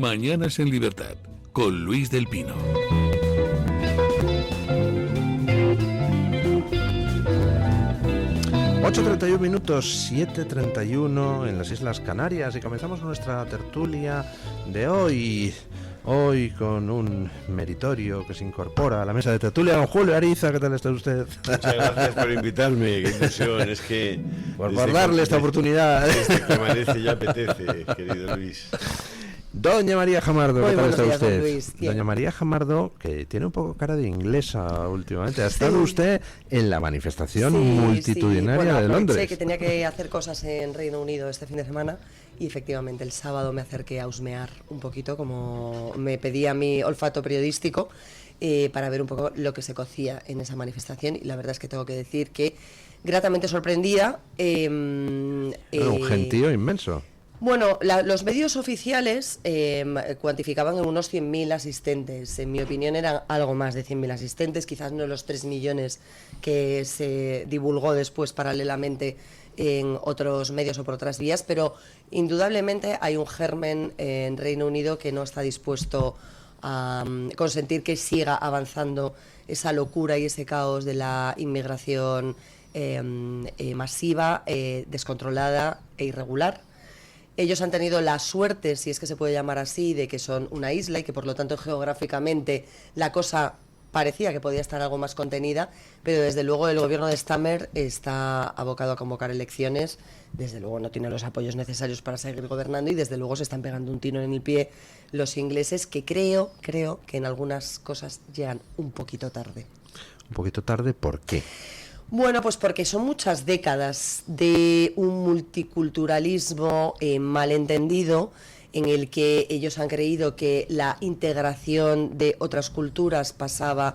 Mañanas en Libertad, con Luis del Pino. ...8:31, 7:31 en las Islas Canarias... ...y comenzamos nuestra tertulia de hoy... ...hoy con un meritorio que se incorpora a la mesa de tertulia... ...don Julio Ariza, ¿qué tal está usted? Muchas gracias por invitarme, qué ilusión, es que... por darle esta oportunidad. Desde que amanece ya apetece, querido Luis. Doña María Jamardo, ¿qué tal está días, usted? Luis, Doña María Jamardo, que tiene un poco cara de inglesa últimamente. ¿Ha estado usted en la manifestación multitudinaria de Londres? Sé que tenía que hacer cosas en Reino Unido este fin de semana y efectivamente el sábado me acerqué a husmear un poquito, como me pedía mi olfato periodístico, para ver un poco lo que se cocía en esa manifestación, y la verdad es que tengo que decir que gratamente sorprendida. Un gentío inmenso. Bueno, los medios oficiales cuantificaban en unos 100.000 asistentes. En mi opinión eran algo más de 100.000 asistentes, quizás no los 3 millones que se divulgó después paralelamente en otros medios o por otras vías, pero indudablemente hay un germen en Reino Unido que no está dispuesto a consentir que siga avanzando esa locura y ese caos de la inmigración masiva, descontrolada e irregular. Ellos han tenido la suerte, si es que se puede llamar así, de que son una isla y que por lo tanto geográficamente la cosa parecía que podía estar algo más contenida, pero desde luego el gobierno de Starmer está abocado a convocar elecciones, desde luego no tiene los apoyos necesarios para seguir gobernando y desde luego se están pegando un tiro en el pie los ingleses, que creo que en algunas cosas llegan un poquito tarde. ¿Un poquito tarde? ¿Por qué? Bueno, pues porque son muchas décadas de un multiculturalismo malentendido, en el que ellos han creído que la integración de otras culturas pasaba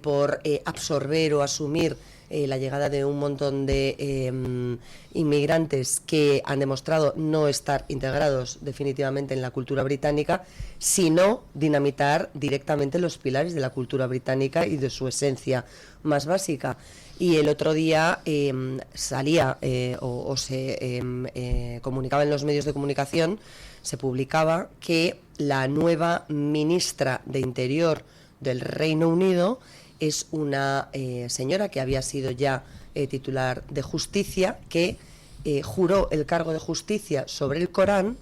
por absorber o asumir la llegada de un montón de inmigrantes que han demostrado no estar integrados definitivamente en la cultura británica, sino dinamitar directamente los pilares de la cultura británica y de su esencia más básica. Y el otro día salía o se comunicaba en los medios de comunicación, se publicaba que la nueva ministra de Interior del Reino Unido es una señora que había sido ya titular de Justicia, que juró el cargo de justicia sobre el Corán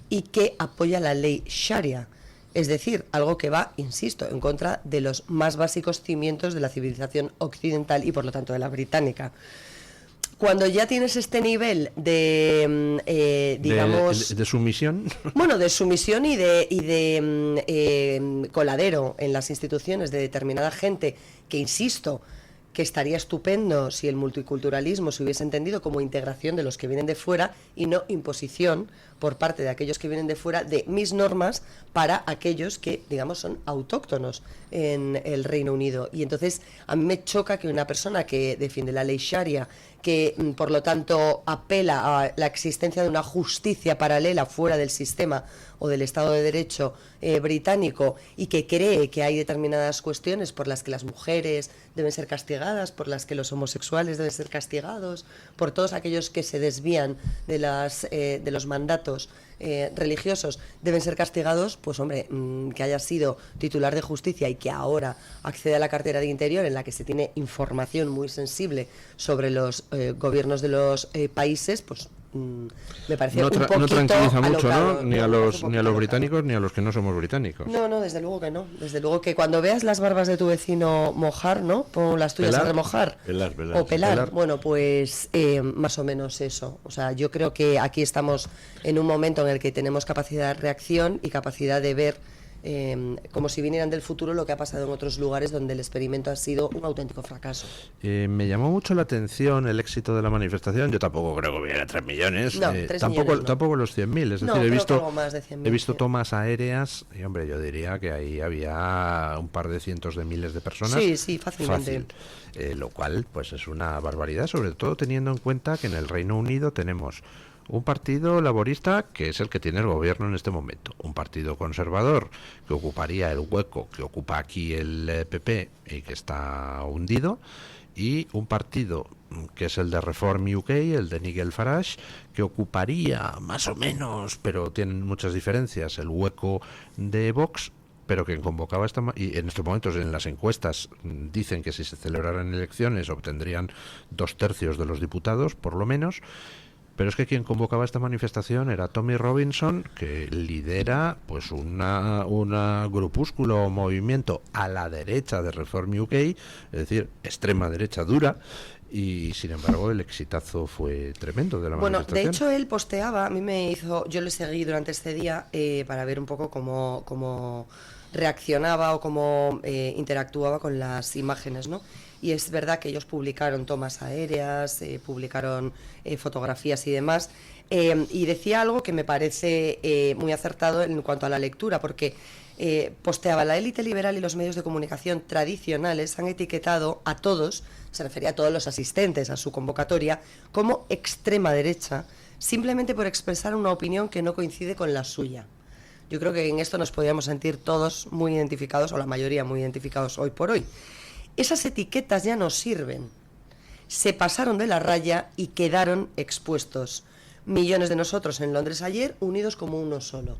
y que apoya la ley Sharia. Es decir, algo que va, insisto, en contra de los más básicos cimientos de la civilización occidental y por lo tanto de la británica. Cuando ya tienes este nivel de digamos... ¿De sumisión? Bueno, de sumisión y de coladero en las instituciones de determinada gente, que insisto, que estaría estupendo si el multiculturalismo se hubiese entendido como integración de los que vienen de fuera y no imposición por parte de aquellos que vienen de fuera de mis normas para aquellos que, digamos, son autóctonos en el Reino Unido. Y entonces a mí me choca que una persona que defiende la ley Sharia, que por lo tanto apela a la existencia de una justicia paralela fuera del sistema o del Estado de Derecho británico, y que cree que hay determinadas cuestiones por las que las mujeres deben ser castigadas, por las que los homosexuales deben ser castigados, por todos aquellos que se desvían de los mandatos religiosos deben ser castigados, pues hombre, que haya sido titular de justicia y que ahora accede a la cartera de Interior, en la que se tiene información muy sensible sobre los gobiernos de los países, pues me parece un poquito no tranquiliza mucho, alocado, ¿no? Ni a los británicos ni a los que no somos británicos. No, desde luego que no. Desde luego que cuando veas las barbas de tu vecino mojar, ¿no? Pon las tuyas a remojar. Pelar. O pelar. Bueno, pues más o menos eso. O sea, yo creo que aquí estamos en un momento en el que tenemos capacidad de reacción y capacidad de ver como si vinieran del futuro lo que ha pasado en otros lugares donde el experimento ha sido un auténtico fracaso. Me llamó mucho la atención el éxito de la manifestación. Yo tampoco creo que hubiera 3 millones, 3 millones no. Tampoco los 100.000, es decir, he visto sí. Tomas aéreas y hombre, yo diría que ahí había un par de cientos de miles de personas. Sí, fácilmente. Lo cual pues es una barbaridad, sobre todo teniendo en cuenta que en el Reino Unido tenemos un partido laborista que es el que tiene el gobierno en este momento, un partido conservador que ocuparía el hueco que ocupa aquí el PP y que está hundido, y un partido que es el de Reform UK, el de Nigel Farage, que ocuparía más o menos, pero tienen muchas diferencias, el hueco de Vox, pero que convocaba y en estos momentos en las encuestas dicen que si se celebraran elecciones obtendrían 2/3 de los diputados, por lo menos. Pero es que quien convocaba esta manifestación era Tommy Robinson, que lidera pues una grupúsculo o movimiento a la derecha de Reform UK, es decir, extrema derecha dura, y sin embargo el exitazo fue tremendo de la manifestación. De hecho él posteaba, yo le seguí durante este día para ver un poco cómo reaccionaba o cómo interactuaba con las imágenes, ¿no? Y es verdad que ellos publicaron tomas aéreas, publicaron fotografías y demás, y decía algo que me parece muy acertado en cuanto a la lectura, porque posteaba: la élite liberal y los medios de comunicación tradicionales han etiquetado a todos, se refería a todos los asistentes a su convocatoria, como extrema derecha, simplemente por expresar una opinión que no coincide con la suya. Yo creo que en esto nos podríamos sentir todos muy identificados, o la mayoría muy identificados hoy por hoy. Esas etiquetas ya no sirven. Se pasaron de la raya y quedaron expuestos. Millones de nosotros en Londres ayer, unidos como uno solo.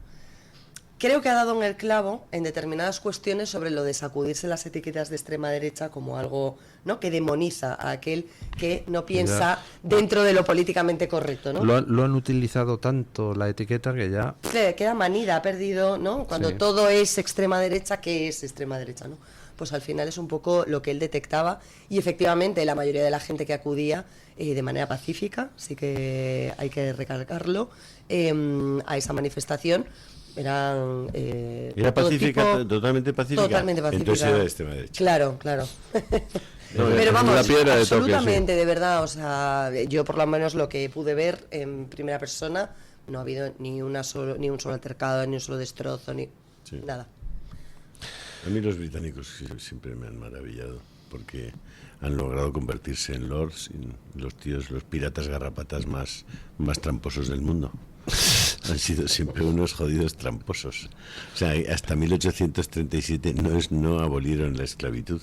Creo que ha dado en el clavo en determinadas cuestiones sobre lo de sacudirse las etiquetas de extrema derecha como algo, ¿no?, que demoniza a aquel que no piensa dentro de lo políticamente correcto, ¿no? Lo han utilizado tanto la etiqueta que ya... Queda manida, ha perdido, ¿no? Cuando todo es extrema derecha, ¿qué es extrema derecha, no? Pues al final es un poco lo que él detectaba, y efectivamente la mayoría de la gente que acudía de manera pacífica, sí que hay que recalcarlo, a esa manifestación, era pacífica, totalmente pacífica. Totalmente pacífica. Entonces era de extrema derecha. Claro. Pero vamos, absolutamente, de verdad, o sea, yo por lo menos lo que pude ver en primera persona, no ha habido ni un solo altercado, ni un solo destrozo, ni nada. A mí los británicos siempre me han maravillado, porque han logrado convertirse en lords, los piratas garrapatas más tramposos del mundo. Han sido siempre unos jodidos tramposos. O sea, hasta 1837 no abolieron la esclavitud.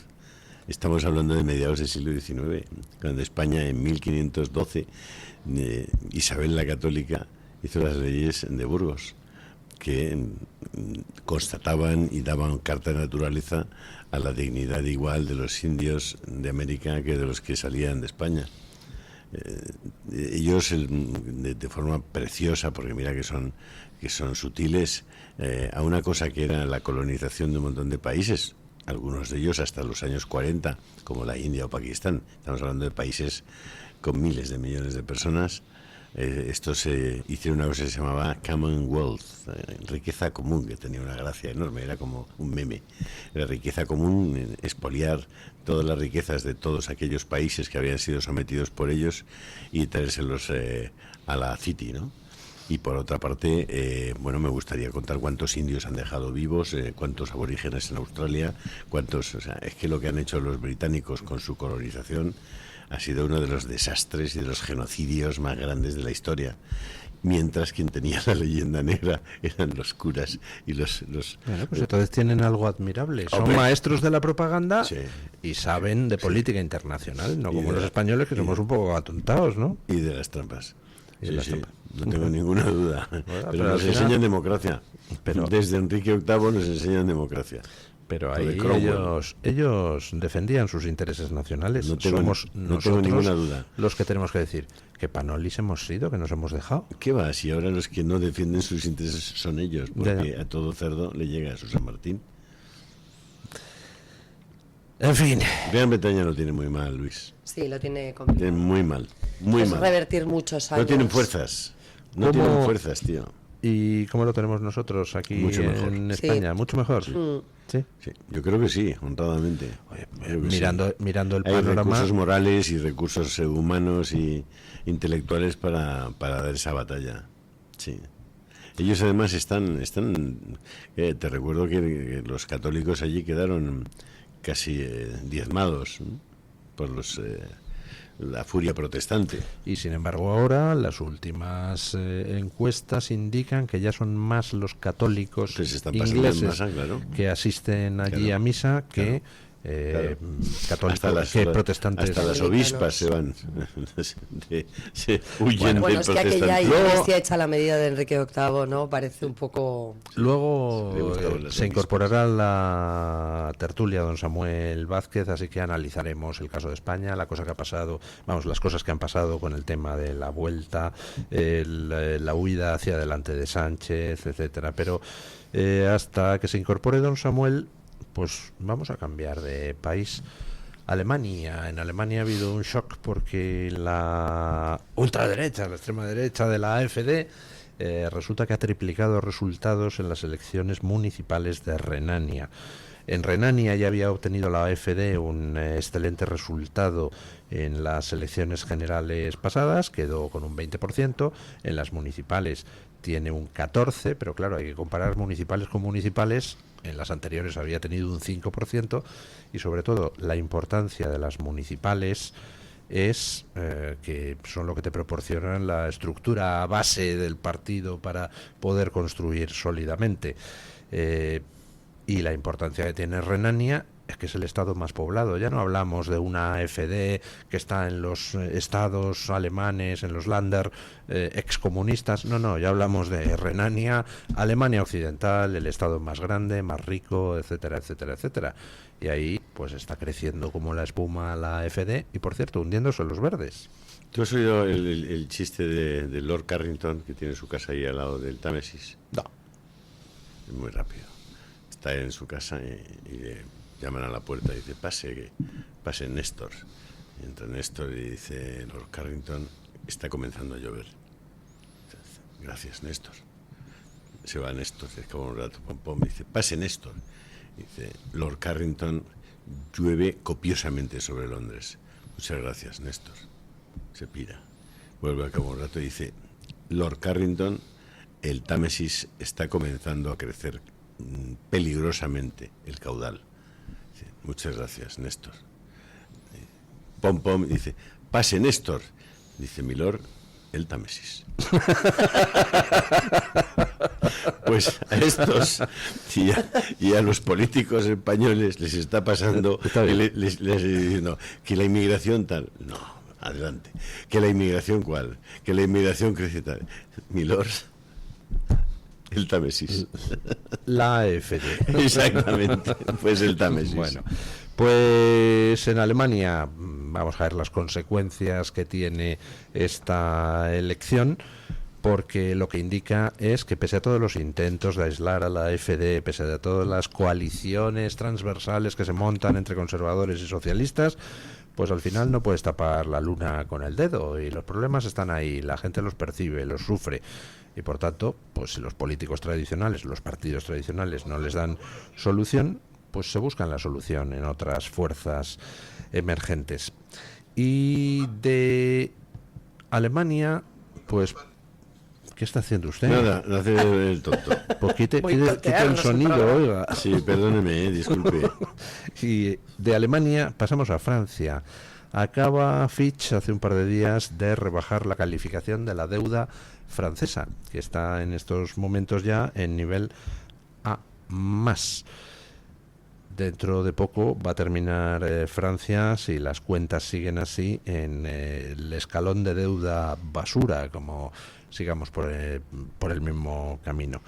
Estamos hablando de mediados del siglo XIX, cuando España en 1512, Isabel la Católica hizo las leyes de Burgos, que constataban y daban carta de naturaleza a la dignidad igual de los indios de América que de los que salían de España. Ellos de forma preciosa, porque mira que son sutiles, a una cosa que era la colonización de un montón de países, algunos de ellos hasta los años 40, como la India o Pakistán. Estamos hablando de países con miles de millones de personas. Estos hicieron una cosa que se llamaba Commonwealth, riqueza común, que tenía una gracia enorme, era como un meme. La riqueza común, expoliar todas las riquezas de todos aquellos países que habían sido sometidos por ellos y traérselos a la City, ¿no? Y por otra parte, me gustaría contar cuántos indios han dejado vivos, cuántos aborígenes en Australia, es que lo que han hecho los británicos con su colonización ha sido uno de los desastres y de los genocidios más grandes de la historia. Mientras quien tenía la leyenda negra eran los curas y los... Bueno, pues entonces tienen algo admirable. Son maestros de la propaganda y saben de política internacional, no como los españoles, que somos un poco atontados, ¿no? Y de las trampas. No tengo ninguna duda. Pero nos enseñan democracia. Desde Enrique VIII nos enseñan democracia. Pero ahí ellos defendían sus intereses nacionales. No tengo ninguna duda. Los que tenemos que decir que panolis hemos sido, que nos hemos dejado. ¿Qué va? Si ahora los que no defienden sus intereses son ellos, porque a todo cerdo le llega a su San Martín. En fin. Gran Bretaña lo tiene muy mal, Luis. Sí, lo tiene complicado. Tiene muy mal, muy mal. Revertir muchos años. No tienen fuerzas. No tienen fuerzas, tío. ¿Y cómo lo tenemos nosotros aquí en España? Mucho mejor. Sí. Yo creo que sí, honradamente. Mirando el hay panorama. Recursos morales y recursos humanos y intelectuales para dar esa batalla. Sí. Ellos además están te recuerdo que los católicos allí quedaron casi diezmados, ¿no?, por la furia protestante. Y sin embargo ahora las últimas encuestas indican que ya son más los católicos ingleses masa, claro, que asisten allí a misa que Claro. católicos que protestantes. Hasta las ovispas se van, huyen Bueno, del es que aquella protestantismo. iglesia hecha a la medida de Enrique VIII, ¿no? Parece un poco... Luego Le gustaban las se ovispas. incorporará a la tertulia don Samuel Vázquez, así que analizaremos el caso de España, la cosa que ha pasado, las cosas que han pasado con el tema de la vuelta, la huida hacia adelante de Sánchez, etcétera. Pero hasta que se incorpore don Samuel, pues vamos a cambiar de país. Alemania. En Alemania ha habido un shock porque la ultraderecha, la extrema derecha de la AfD, resulta que ha triplicado resultados en las elecciones municipales de Renania. En Renania ya había obtenido la AfD un excelente resultado en las elecciones generales pasadas, quedó con un 20%, en las municipales tiene un 14%, pero claro, hay que comparar municipales con municipales. En las anteriores había tenido un 5%, y sobre todo la importancia de las municipales es que son lo que te proporcionan la estructura base del partido para poder construir sólidamente. Y la importancia que tiene Renania es que es el estado más poblado. Ya no hablamos de una AfD que está en los estados alemanes, en los Länder excomunistas. No, ya hablamos de Renania, Alemania Occidental, el estado más grande, más rico, etcétera, etcétera, etcétera. Y ahí pues está creciendo como la espuma la AfD y, por cierto, hundiéndose los verdes. ¿Tú has oído el chiste de Lord Carrington, que tiene su casa ahí al lado del Támesis? No. Es muy rápido. Está en su casa y le llaman a la puerta y dice, pase Néstor. Y entra Néstor y dice, Lord Carrington, está comenzando a llover. Gracias, Néstor. Se va Néstor, se acaba un rato, pom, dice, pase Néstor. Dice, Lord Carrington, llueve copiosamente sobre Londres. Muchas gracias, Néstor. Se pira. Vuelve a cabo un rato y dice, Lord Carrington, el Támesis está comenzando a crecer peligrosamente el caudal. Dice, muchas gracias, Néstor. Pom, dice, pase Néstor. Dice, milord, el Támesis. Pues a estos y a los políticos españoles les está pasando, les diciendo que la inmigración tal, no, adelante, que la inmigración cuál, que la inmigración crece tal, milord, el Támesis. La AfD. Exactamente, pues el Támesis. Bueno, pues en Alemania vamos a ver las consecuencias que tiene esta elección, porque lo que indica es que pese a todos los intentos de aislar a la AfD, pese a todas las coaliciones transversales que se montan entre conservadores y socialistas, pues al final no puedes tapar la luna con el dedo, y los problemas están ahí, la gente los percibe, los sufre, y por tanto, pues si los políticos tradicionales, los partidos tradicionales no les dan solución, pues se buscan la solución en otras fuerzas emergentes. Y de Alemania, pues, ¿qué está haciendo usted? Nada, hace el tonto. Pues quite Boicotearnos el sonido, el programa. oiga. Sí, perdóneme, disculpe. Y de Alemania pasamos a Francia. Acaba Fitch hace un par de días de rebajar la calificación de la deuda francesa, que está en estos momentos ya en nivel A+. Dentro de poco va a terminar Francia, si las cuentas siguen así, en el escalón de deuda basura, como sigamos por el mismo camino.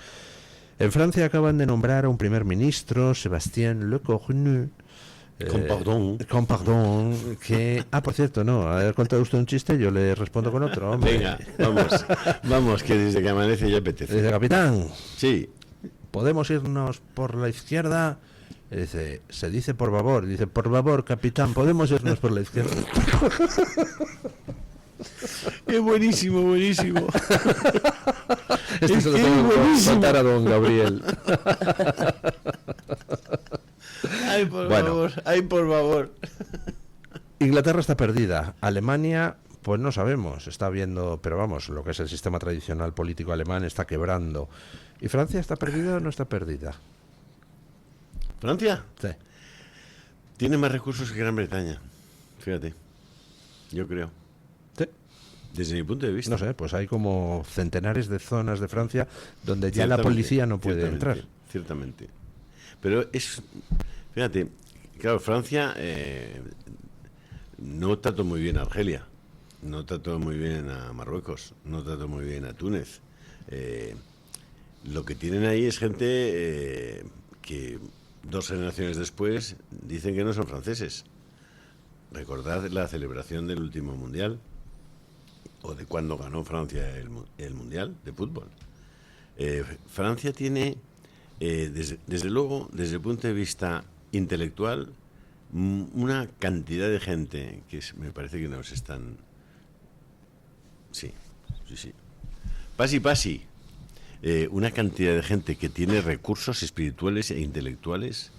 En Francia acaban de nombrar a un primer ministro, Sébastien Lecornu, con pardon, que... Ah, por cierto, no, ha contado usted un chiste, yo le respondo con otro, hombre. Venga, vamos, que desde que amanece ya apetece. Dice, capitán, Sí, ¿podemos irnos por la izquierda? Dice, se dice por favor. Dice, por favor, capitán, ¿podemos irnos por la izquierda? es buenísimo. Este se lo tengo que contar a don Gabriel. Ay, por favor. Inglaterra está perdida. Alemania, pues no sabemos. Está viendo, pero vamos, lo que es el sistema tradicional político alemán está quebrando. ¿Y Francia está perdida o no está perdida? ¿Francia? Sí. Tiene más recursos que Gran Bretaña. Fíjate. Yo creo. Sí. Desde mi punto de vista. No sé, pues hay como centenares de zonas de Francia donde ya la policía no puede entrar. Ciertamente. Pero fíjate, Claro, Francia no trató muy bien a Argelia, no trató muy bien a Marruecos, no trató muy bien a Túnez. Lo que tienen ahí es gente que 2 generaciones después dicen que no son franceses. Recordad la celebración del último mundial, o de cuando ganó Francia el mundial de fútbol. Francia tiene, desde luego, desde el punto de vista intelectual, una cantidad de gente que me parece que nos están... Sí. Pasi. Una cantidad de gente que tiene recursos espirituales e intelectuales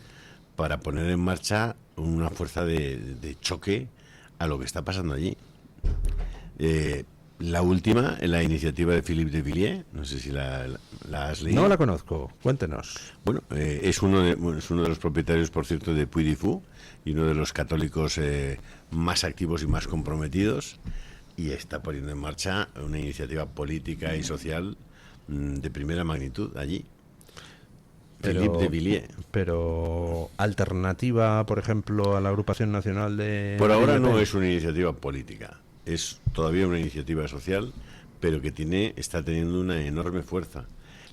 para poner en marcha una fuerza de choque a lo que está pasando allí. La última, la iniciativa de Philippe de Villiers, no sé si la has leído. No la conozco, cuéntenos. Bueno, es uno de los propietarios, por cierto, de Puy du Fou, y uno de los católicos más activos y más comprometidos, y está poniendo en marcha una iniciativa política y social de primera magnitud allí. Philippe de Villiers. Pero alternativa, por ejemplo, a la agrupación nacional de... Por ahora no es una iniciativa política, es todavía una iniciativa social, pero que está teniendo una enorme fuerza.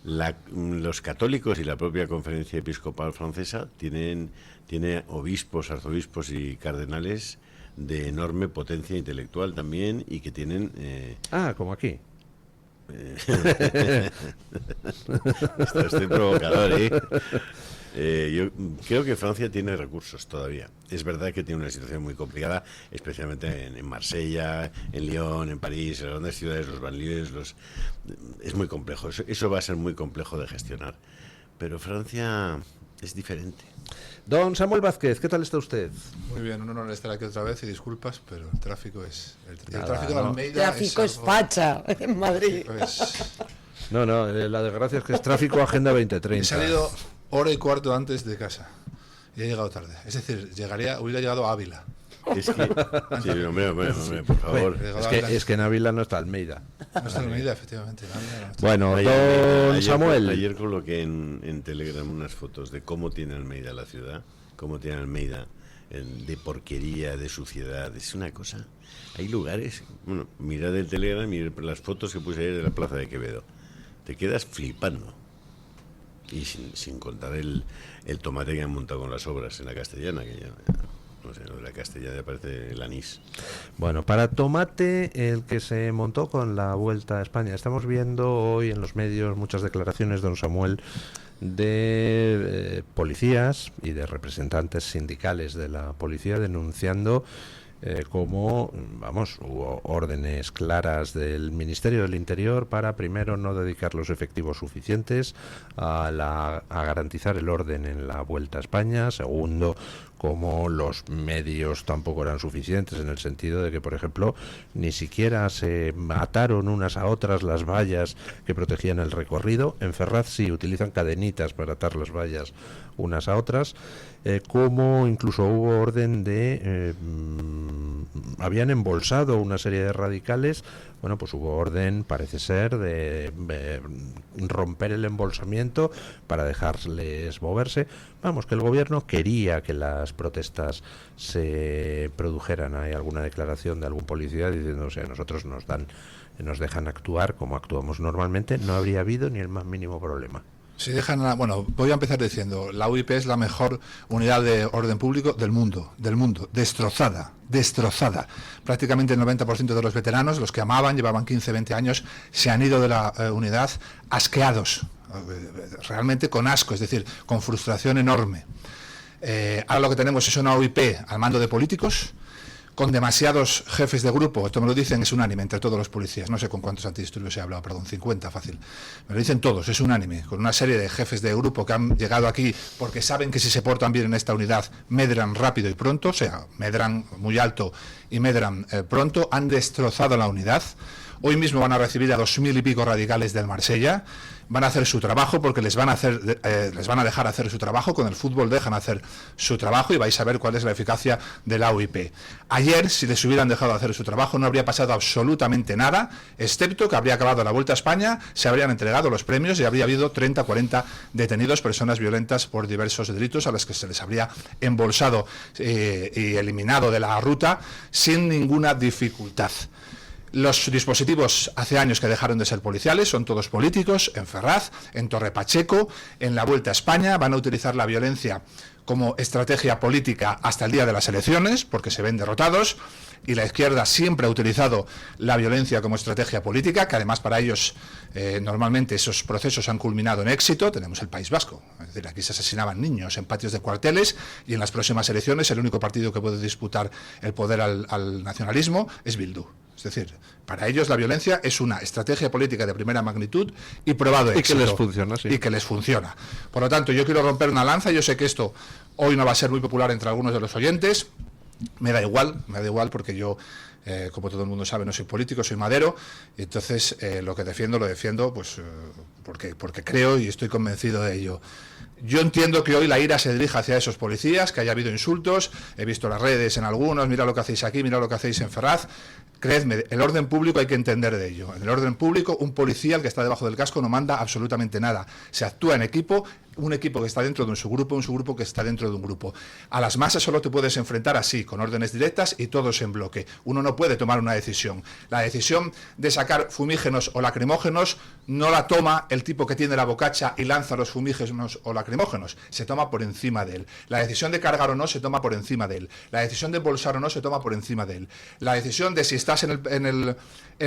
Los católicos y la propia Conferencia Episcopal Francesa tiene obispos, arzobispos y cardenales de enorme potencia intelectual también, y que tienen... como aquí. Estoy provocador, yo creo que Francia tiene recursos todavía. Es verdad que tiene una situación muy complicada, especialmente en Marsella, en Lyon, en París, en las grandes ciudades, los banlieues, es muy complejo. Eso va a ser muy complejo de gestionar. Pero Francia es diferente. Don Samuel Vázquez, ¿qué tal está usted? Muy bien, un honor estar aquí otra vez y disculpas, pero el tráfico es... El Nada, tráfico de Almeida Tráfico es algo- facha en Madrid. No, la desgracia es que es tráfico Agenda 2030. He salido hora y cuarto antes de casa y he llegado tarde. Es decir, hubiera llegado a Ávila. Es que... Sí, hombre, por favor. Es que en Ávila no está Almeida. No está en Almeida, efectivamente. en Ávila no está. Bueno, Ayer don Samuel. Ayer coloqué en Telegram unas fotos de cómo tiene Almeida la ciudad, cómo tiene Almeida de porquería, de suciedad. Es una cosa. Hay lugares. Bueno, mirad el Telegram, mirad las fotos que puse ayer de la Plaza de Quevedo. Te quedas flipando. Y sin contar el tomate que han montado con las obras en la Castellana, que ya... No sé, lo de la Castellana parece el anís. Bueno, para tomate, el que se montó con la Vuelta a España. Estamos viendo hoy en los medios muchas declaraciones, don Samuel, de policías y de representantes sindicales de la policía denunciando cómo, hubo órdenes claras del Ministerio del Interior para, primero, no dedicar los efectivos suficientes a garantizar el orden en la Vuelta a España. Segundo, como los medios tampoco eran suficientes, en el sentido de que, por ejemplo, ni siquiera se ataron unas a otras las vallas que protegían el recorrido. En Ferraz sí utilizan cadenitas para atar las vallas unas a otras, como incluso hubo orden de... habían embolsado una serie de radicales. Bueno, pues hubo orden, parece ser, de romper el embolsamiento para dejarles moverse. Vamos, que el gobierno quería que las protestas se produjeran. Hay alguna declaración de algún policía diciendo, o sea, nosotros nos dejan actuar como actuamos normalmente, no habría habido ni el más mínimo problema. Si dejan, bueno, voy a empezar diciendo, la UIP es la mejor unidad de orden público del mundo, destrozada. Prácticamente el 90% de los veteranos, los que amaban, llevaban 15, 20 años, se han ido de la unidad asqueados, realmente con asco, es decir, con frustración enorme. Ahora lo que tenemos es una UIP al mando de políticos, con demasiados jefes de grupo. Esto me lo dicen, es unánime entre todos los policías. No sé con cuántos antidisturbios he hablado, perdón, 50, fácil. Me lo dicen todos, es unánime, con una serie de jefes de grupo que han llegado aquí porque saben que si se portan bien en esta unidad, medran rápido y pronto, o sea, medran muy alto y medran pronto, han destrozado la unidad. Hoy mismo van a recibir a 2000 y pico radicales del Marsella, van a hacer su trabajo porque les van a dejar hacer su trabajo. Con el fútbol dejan hacer su trabajo y vais a ver cuál es la eficacia de la UIP. Ayer, si les hubieran dejado hacer su trabajo, no habría pasado absolutamente nada, excepto que habría acabado la Vuelta a España, se habrían entregado los premios y habría habido 30 o 40 detenidos, personas violentas por diversos delitos a las que se les habría embolsado y eliminado de la ruta sin ninguna dificultad. Los dispositivos hace años que dejaron de ser policiales, son todos políticos, en Ferraz, en Torre Pacheco, en la Vuelta a España. Van a utilizar la violencia como estrategia política hasta el día de las elecciones, porque se ven derrotados, y la izquierda siempre ha utilizado la violencia como estrategia política, que además para ellos normalmente esos procesos han culminado en éxito. Tenemos el País Vasco, es decir, aquí se asesinaban niños en patios de cuarteles, y en las próximas elecciones el único partido que puede disputar el poder al nacionalismo es Bildu. Es decir, para ellos la violencia es una estrategia política de primera magnitud y probado éxito. Y que les funciona, sí. Y que les funciona. Por lo tanto, yo quiero romper una lanza. Yo sé que esto hoy no va a ser muy popular entre algunos de los oyentes. Me da igual porque yo, como todo el mundo sabe, no soy político, soy madero. Y entonces lo que defiendo, lo defiendo pues porque creo y estoy convencido de ello. Yo entiendo que hoy la ira se dirija hacia esos policías, que haya habido insultos, he visto las redes en algunos, mira lo que hacéis aquí, mira lo que hacéis en Ferraz. Creedme, el orden público hay que entender de ello. En el orden público, un policía, el que está debajo del casco, no manda absolutamente nada. Se actúa en equipo, un equipo que está dentro de un subgrupo que está dentro de un grupo. A las masas solo te puedes enfrentar así, con órdenes directas y todos en bloque. Uno no puede tomar una decisión. La decisión de sacar fumígenos o lacrimógenos no la toma el tipo que tiene la bocacha y lanza los fumígenos o lacrimógenos. Se toma por encima de él. La decisión de cargar o no se toma por encima de él. La decisión de embolsar o no se toma por encima de él. La decisión de si estás en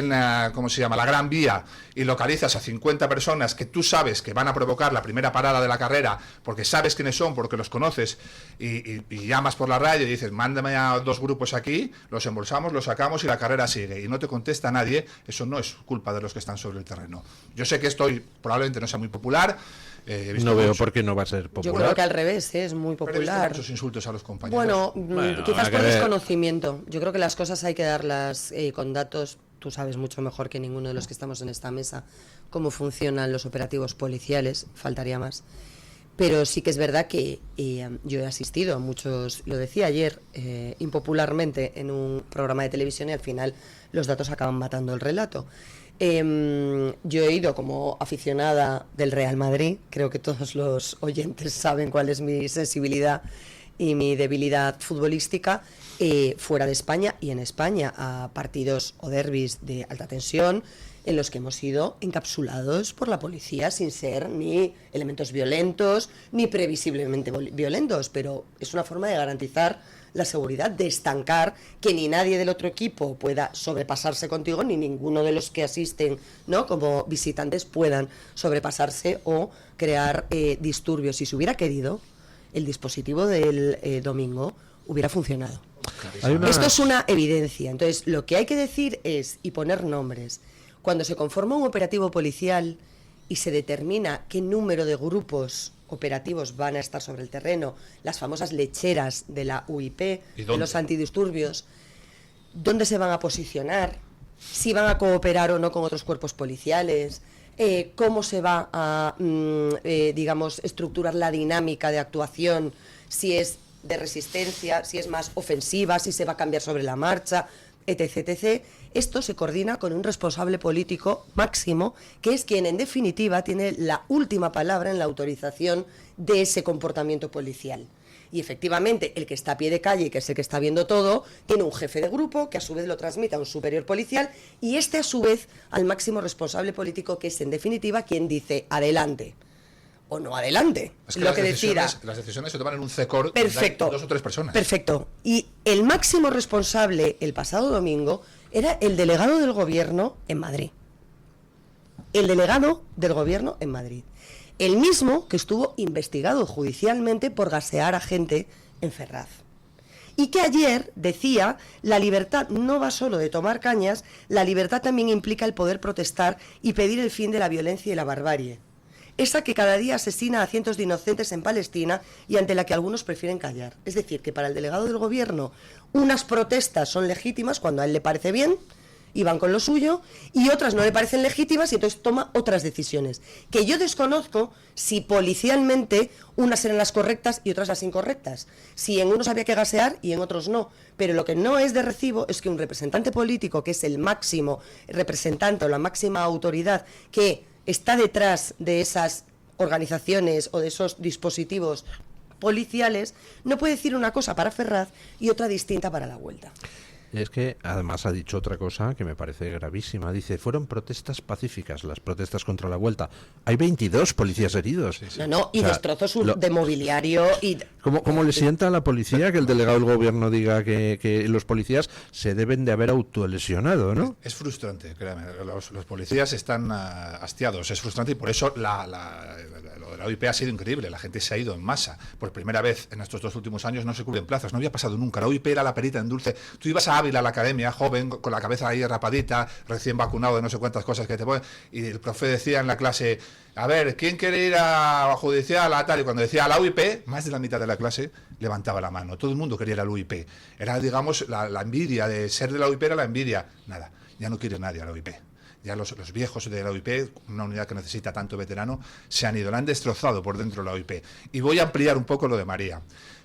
la Gran Vía y localizas a 50 personas que tú sabes que van a provocar la primera parada de la carrera, porque sabes quiénes son, porque los conoces, y llamas por la radio y dices, mándame a 2 grupos aquí, los embolsamos, los sacamos y la carrera sigue, y no te contesta nadie, eso no es culpa de los que están sobre el terreno. Yo sé que esto probablemente no sea muy popular. No veo por qué no va a ser popular. Yo creo que al revés, es muy Pero he visto popular. muchos insultos a los compañeros. Bueno, quizás por desconocimiento. Yo creo que las cosas hay que darlas con datos. Tú sabes mucho mejor que ninguno de los que estamos en esta mesa cómo funcionan los operativos policiales, faltaría más. Pero sí que es verdad que yo he asistido a muchos, lo decía ayer impopularmente en un programa de televisión, y al final los datos acaban matando el relato. Yo he ido como aficionada del Real Madrid, creo que todos los oyentes saben cuál es mi sensibilidad y mi debilidad futbolística, fuera de España y en España, a partidos o derbis de alta tensión en los que hemos sido encapsulados por la policía sin ser ni elementos violentos ni previsiblemente violentos, pero es una forma de garantizar la seguridad, de estancar que ni nadie del otro equipo pueda sobrepasarse contigo, ni ninguno de los que asisten, ¿no?, como visitantes puedan sobrepasarse o crear disturbios. Si se hubiera querido, el dispositivo del domingo hubiera funcionado. Esto es una evidencia. Entonces, lo que hay que decir es, y poner nombres, cuando se conforma un operativo policial y se determina qué número de grupos operativos van a estar sobre el terreno, las famosas lecheras de la UIP, de los antidisturbios, ¿dónde se van a posicionar? Si van a cooperar o no con otros cuerpos policiales, cómo se va a, digamos, estructurar la dinámica de actuación, si es de resistencia, si es más ofensiva, si se va a cambiar sobre la marcha, etc, etc. Esto se coordina con un responsable político máximo, que es quien en definitiva tiene la última palabra en la autorización de ese comportamiento policial. Y efectivamente, el que está a pie de calle, que es el que está viendo todo, tiene un jefe de grupo que a su vez lo transmite a un superior policial, y este a su vez al máximo responsable político, que es en definitiva quien dice adelante o no adelante. Es que lo las que decisiones se toman en un CECOR. Perfecto. 2 o 3 personas. Perfecto. Y el máximo responsable el pasado domingo era el delegado del gobierno en Madrid. El delegado del gobierno en Madrid. El mismo que estuvo investigado judicialmente por gasear a gente en Ferraz. Y que ayer decía, la libertad no va solo de tomar cañas, la libertad también implica el poder protestar y pedir el fin de la violencia y la barbarie. Esa que cada día asesina a cientos de inocentes en Palestina y ante la que algunos prefieren callar. Es decir, que para el delegado del gobierno unas protestas son legítimas cuando a él le parece bien, y van con lo suyo, y otras no le parecen legítimas y entonces toma otras decisiones. Que yo desconozco si policialmente unas eran las correctas y otras las incorrectas. Si en unos había que gasear y en otros no. Pero lo que no es de recibo es que un representante político, que es el máximo representante o la máxima autoridad que está detrás de esas organizaciones o de esos dispositivos policiales, no puede decir una cosa para Ferraz y otra distinta para La Vuelta. Es que además ha dicho otra cosa que me parece gravísima. Dice, fueron protestas pacíficas, las protestas contra La Vuelta. Hay 22 policías heridos. No, y destrozos de mobiliario. Y ¿Cómo le sienta a la policía que el delegado del gobierno diga que los policías se deben de haber autolesionado, ¿no? Es frustrante, créame. Los policías están hastiados. Es frustrante y por eso lo de la OIP ha sido increíble. La gente se ha ido en masa. Por primera vez en estos 2 últimos años no se cubren plazas. No había pasado nunca. La OIP era la perita en dulce. Tú ibas a Ávila, a la academia, joven, con la cabeza ahí rapadita, recién vacunado de no sé cuántas cosas que te ponen, y el profe decía en la clase, a ver, ¿quién quiere ir a judicial, a tal? Y cuando decía a la UIP, más de la mitad de la clase levantaba la mano. Todo el mundo quería ir a la UIP. Era, digamos, la envidia de ser de la UIP, era la envidia. Nada, ya no quiere nadie a la UIP. Ya los viejos de la OIP, una unidad que necesita tanto veterano, se han ido, la han destrozado por dentro de la OIP. Y voy a ampliar un poco lo de María.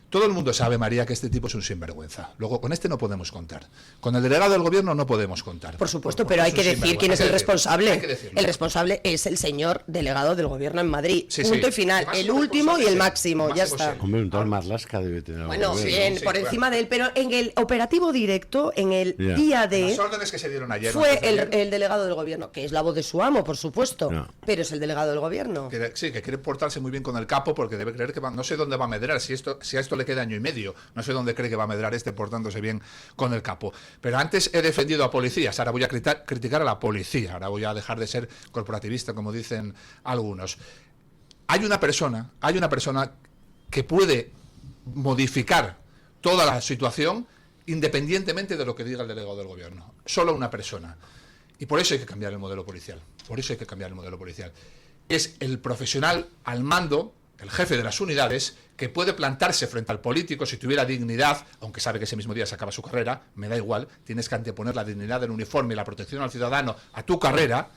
Todo el mundo sabe, María, que este tipo es un sinvergüenza. Luego, con este no podemos contar. Con el delegado del gobierno no podemos contar. Por supuesto, pero hay que decir quién es el responsable. El responsable es el señor delegado del gobierno en Madrid. Sí, Punto y final. El último y el máximo. Ya está. Hombre, un tal Marlaska debe tener algo Bueno, que ver, bien, ¿no? por encima de él. Pero en el operativo directo, en el día de... Las órdenes que se dieron ayer. Fue el delegado del gobierno, que es la voz de su amo, por supuesto. Pero es el delegado del gobierno. Sí, que quiere portarse muy bien con el capo porque debe creer que no sé dónde va a medrar, si a esto le queda año y medio. No sé dónde cree que va a medrar portándose bien con el capo. Pero antes he defendido a policías, ahora voy a criticar a la policía, ahora voy a dejar de ser corporativista, como dicen algunos. Hay una persona que puede modificar toda la situación independientemente de lo que diga el delegado del gobierno. Solo una persona. Y por eso hay que cambiar el modelo policial. Es el profesional al mando, el jefe de las unidades, que puede plantarse frente al político si tuviera dignidad, aunque sabe que ese mismo día se acaba su carrera, me da igual, tienes que anteponer la dignidad del uniforme y la protección al ciudadano a tu carrera,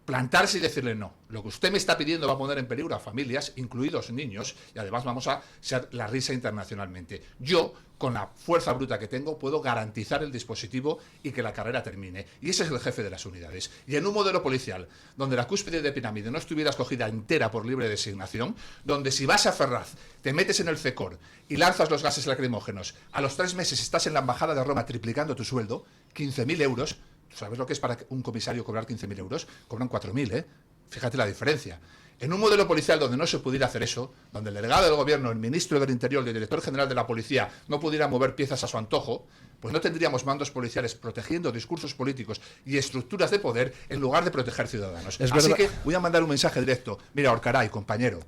plantarse y decirle no, lo que usted me está pidiendo va a poner en peligro a familias, incluidos niños, y además vamos a ser la risa internacionalmente. Yo, con la fuerza bruta que tengo, puedo garantizar el dispositivo y que la carrera termine. Y ese es el jefe de las unidades. Y en un modelo policial, donde la cúspide de pirámide no estuviera escogida entera por libre designación, donde si vas a Ferraz, te metes en el CECOR y lanzas los gases lacrimógenos, a los 3 meses estás en la Embajada de Roma triplicando tu sueldo, 15.000 euros, ¿sabes lo que es para un comisario cobrar 15.000 euros? Cobran 4.000, ¿eh? Fíjate la diferencia. En un modelo policial donde no se pudiera hacer eso, donde el delegado del gobierno, el ministro del Interior, el director general de la policía no pudiera mover piezas a su antojo, pues no tendríamos mandos policiales protegiendo discursos políticos y estructuras de poder en lugar de proteger ciudadanos. Así que voy a mandar un mensaje directo. Mira, Orcaray, compañero,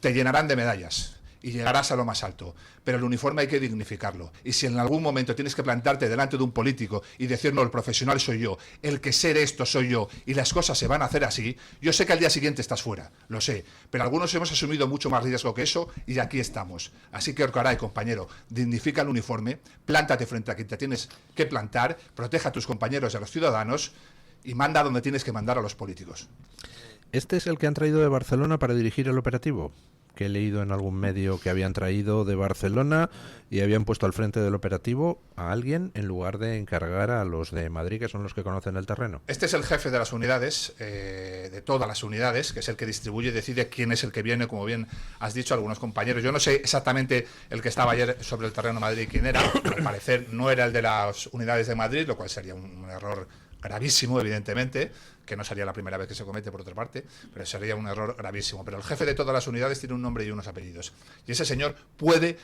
te llenarán de medallas y llegarás a lo más alto, pero el uniforme hay que dignificarlo. Y si en algún momento tienes que plantarte delante de un político y decir, no, el profesional soy yo, el que sé esto soy yo, y las cosas se van a hacer así, yo sé que al día siguiente estás fuera, lo sé, pero algunos hemos asumido mucho más riesgo que eso y aquí estamos. Así que, Orcaray, compañero, dignifica el uniforme, plántate frente a quien te tienes que plantar, proteja a tus compañeros y a los ciudadanos y manda donde tienes que mandar a los políticos. ¿Este es el que han traído de Barcelona para dirigir el operativo? Que he leído en algún medio que habían traído de Barcelona y habían puesto al frente del operativo a alguien en lugar de encargar a los de Madrid, que son los que conocen el terreno. Este es el jefe de las unidades, de todas las unidades, que es el que distribuye y decide quién es el que viene, como bien has dicho algunos compañeros. Yo no sé exactamente el que estaba ayer sobre el terreno de Madrid quién era. Al parecer no era el de las unidades de Madrid, lo cual sería un error gravísimo, evidentemente, que no sería la primera vez que se comete, por otra parte, pero sería un error gravísimo. Pero el jefe de todas las unidades tiene un nombre y unos apellidos. Y ese señor puede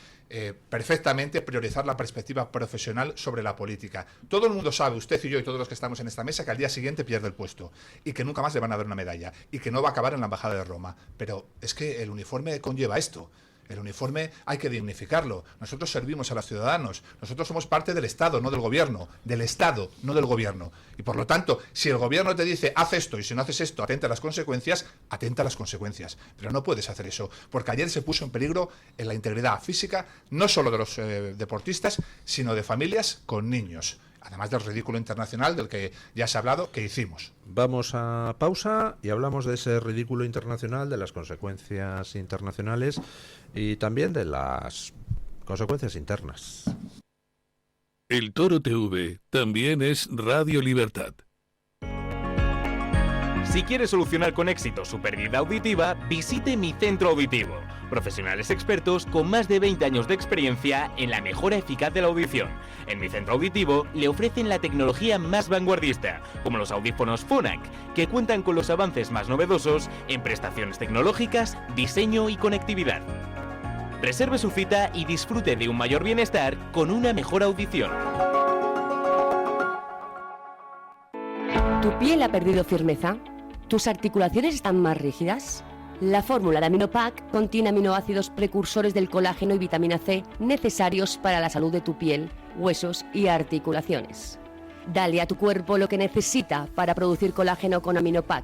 perfectamente priorizar la perspectiva profesional sobre la política. Todo el mundo sabe, usted y yo y todos los que estamos en esta mesa, que al día siguiente pierde el puesto y que nunca más le van a dar una medalla y que no va a acabar en la Embajada de Roma. Pero es que el uniforme conlleva esto. El uniforme hay que dignificarlo. Nosotros servimos a los ciudadanos. Nosotros somos parte del Estado, no del gobierno. Del Estado, no del gobierno. Y por lo tanto, si el gobierno te dice, haz esto, y si no haces esto, atenta a las consecuencias, atenta a las consecuencias. Pero no puedes hacer eso, porque ayer se puso en peligro la integridad física, no solo de los deportistas, sino de familias con niños. además del ridículo internacional del que ya se ha hablado, que hicimos. Vamos a pausa y hablamos de ese ridículo internacional, de las consecuencias internacionales y también de las consecuencias internas. El Toro TV también es Radio Libertad. Si quieres solucionar con éxito su pérdida auditiva, visite Mi Centro Auditivo. Profesionales expertos con más de 20 años de experiencia en la mejora eficaz de la audición. En Mi Centro Auditivo le ofrecen la tecnología más vanguardista, como los audífonos Phonak, que cuentan con los avances más novedosos en prestaciones tecnológicas, diseño y conectividad. Reserve su cita y disfrute de un mayor bienestar con una mejor audición. ¿Tu piel ha perdido firmeza? ¿Tus articulaciones están más rígidas? La fórmula de Aminopac contiene aminoácidos precursores del colágeno y vitamina C necesarios para la salud de tu piel, huesos y articulaciones. Dale a tu cuerpo lo que necesita para producir colágeno con Aminopac.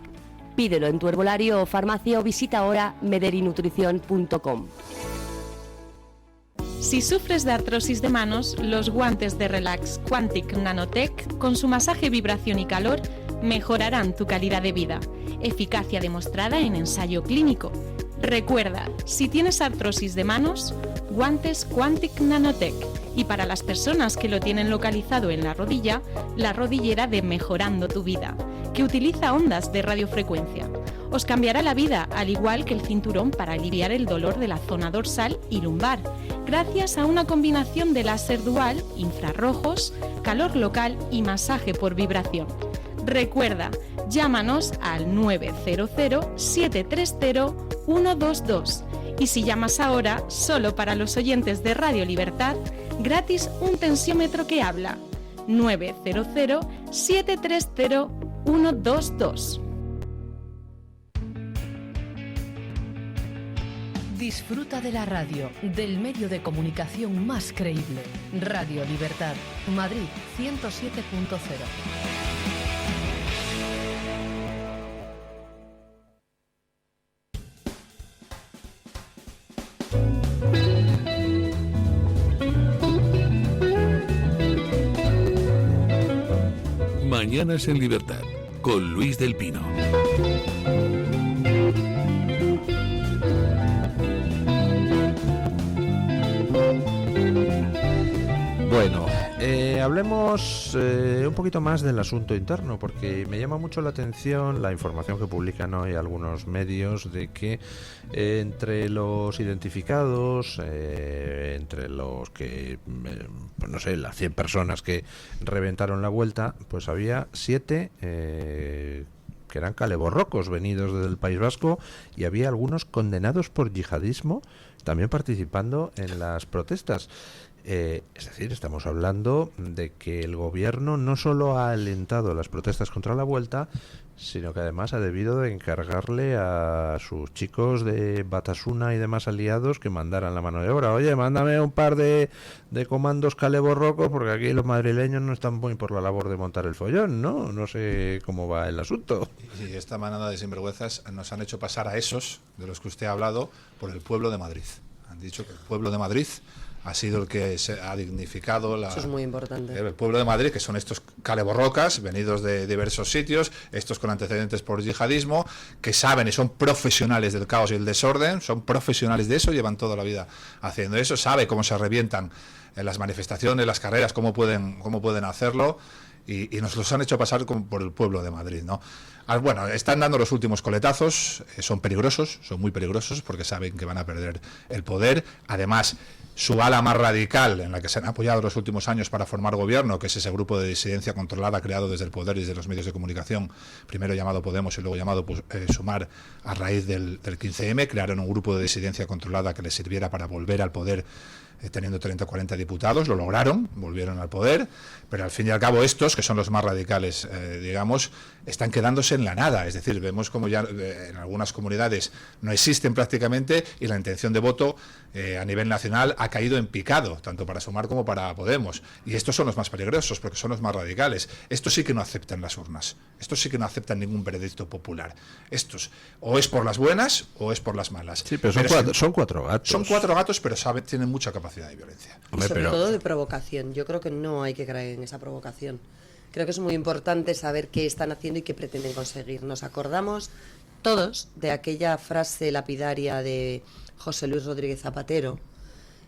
Pídelo en tu herbolario o farmacia o visita ahora mederinutrición.com. Si sufres de artrosis de manos, los guantes de Relax Quantic Nanotech, con su masaje, vibración y calor, mejorarán tu calidad de vida. Eficacia demostrada en ensayo clínico. Recuerda, si tienes artrosis de manos, guantes Quantic Nanotech. Y para las personas que lo tienen localizado en la rodilla, la rodillera de Mejorando tu Vida, que utiliza ondas de radiofrecuencia. Os cambiará la vida, al igual que el cinturón para aliviar el dolor de la zona dorsal y lumbar, gracias a una combinación de láser dual, infrarrojos, calor local y masaje por vibración. Recuerda, llámanos al 900-730-122 y si llamas ahora, solo para los oyentes de Radio Libertad, gratis un tensiómetro que habla. 900-730-122. Disfruta de la radio, del medio de comunicación más creíble. Radio Libertad, Madrid 107.0. Mañanas en Libertad, con Luis del Pino. Bueno, hablemos un poquito más del asunto interno, porque me llama mucho la atención la información que publican hoy algunos medios de que entre los identificados, entre los que, pues no sé, las 100 personas que reventaron la Vuelta, pues había 7 que eran caleborrocos venidos desde el País Vasco, y había algunos condenados por yihadismo también participando en las protestas. Es decir, estamos hablando de que el gobierno no solo ha alentado las protestas contra la Vuelta, sino que además ha debido de encargarle a sus chicos de Batasuna y demás aliados que mandaran la mano de obra. Oye, mándame un par de comandos caleborrocos, porque aquí los madrileños no están muy por la labor de montar el follón, ¿no? No sé cómo va el asunto. Y esta manada de sinvergüenzas nos han hecho pasar a esos de los que usted ha hablado por el pueblo de Madrid. Han dicho que el pueblo de Madrid ha sido el que se ha dignificado Eso es muy importante. el pueblo de Madrid, que son estos caleborrocas venidos de diversos sitios, estos con antecedentes por yihadismo, que saben y son profesionales del caos y el desorden, son profesionales de eso, llevan toda la vida haciendo eso, saben cómo se revientan en las manifestaciones, las carreras, cómo pueden hacerlo, y nos los han hecho pasar por el pueblo de Madrid, ¿no? Bueno, están dando los últimos coletazos, son peligrosos, son muy peligrosos, porque saben que van a perder el poder. Además, su ala más radical, en la que se han apoyado los últimos años para formar gobierno, que es ese grupo de disidencia controlada creado desde el poder y desde los medios de comunicación, primero llamado Podemos y luego llamado Sumar, a raíz del 15M, crearon un grupo de disidencia controlada que les sirviera para volver al poder, teniendo 30 o 40 diputados, lo lograron, volvieron al poder, pero al fin y al cabo estos, que son los más radicales, digamos, están quedándose en la nada, es decir, vemos como ya en algunas comunidades no existen prácticamente y la intención de voto a nivel nacional ha caído en picado, tanto para Sumar como para Podemos. Y estos son los más peligrosos porque son los más radicales. Estos sí que no aceptan las urnas, estos sí que no aceptan ningún veredicto popular. Estos o es por las buenas o es por las malas. Sí, pero son cuatro gatos. Son cuatro gatos, pero tienen mucha capacidad de violencia. Y sobre todo de provocación. Yo creo que no hay que caer en esa provocación. Creo que es muy importante saber qué están haciendo y qué pretenden conseguir. Nos acordamos todos de aquella frase lapidaria de José Luis Rodríguez Zapatero,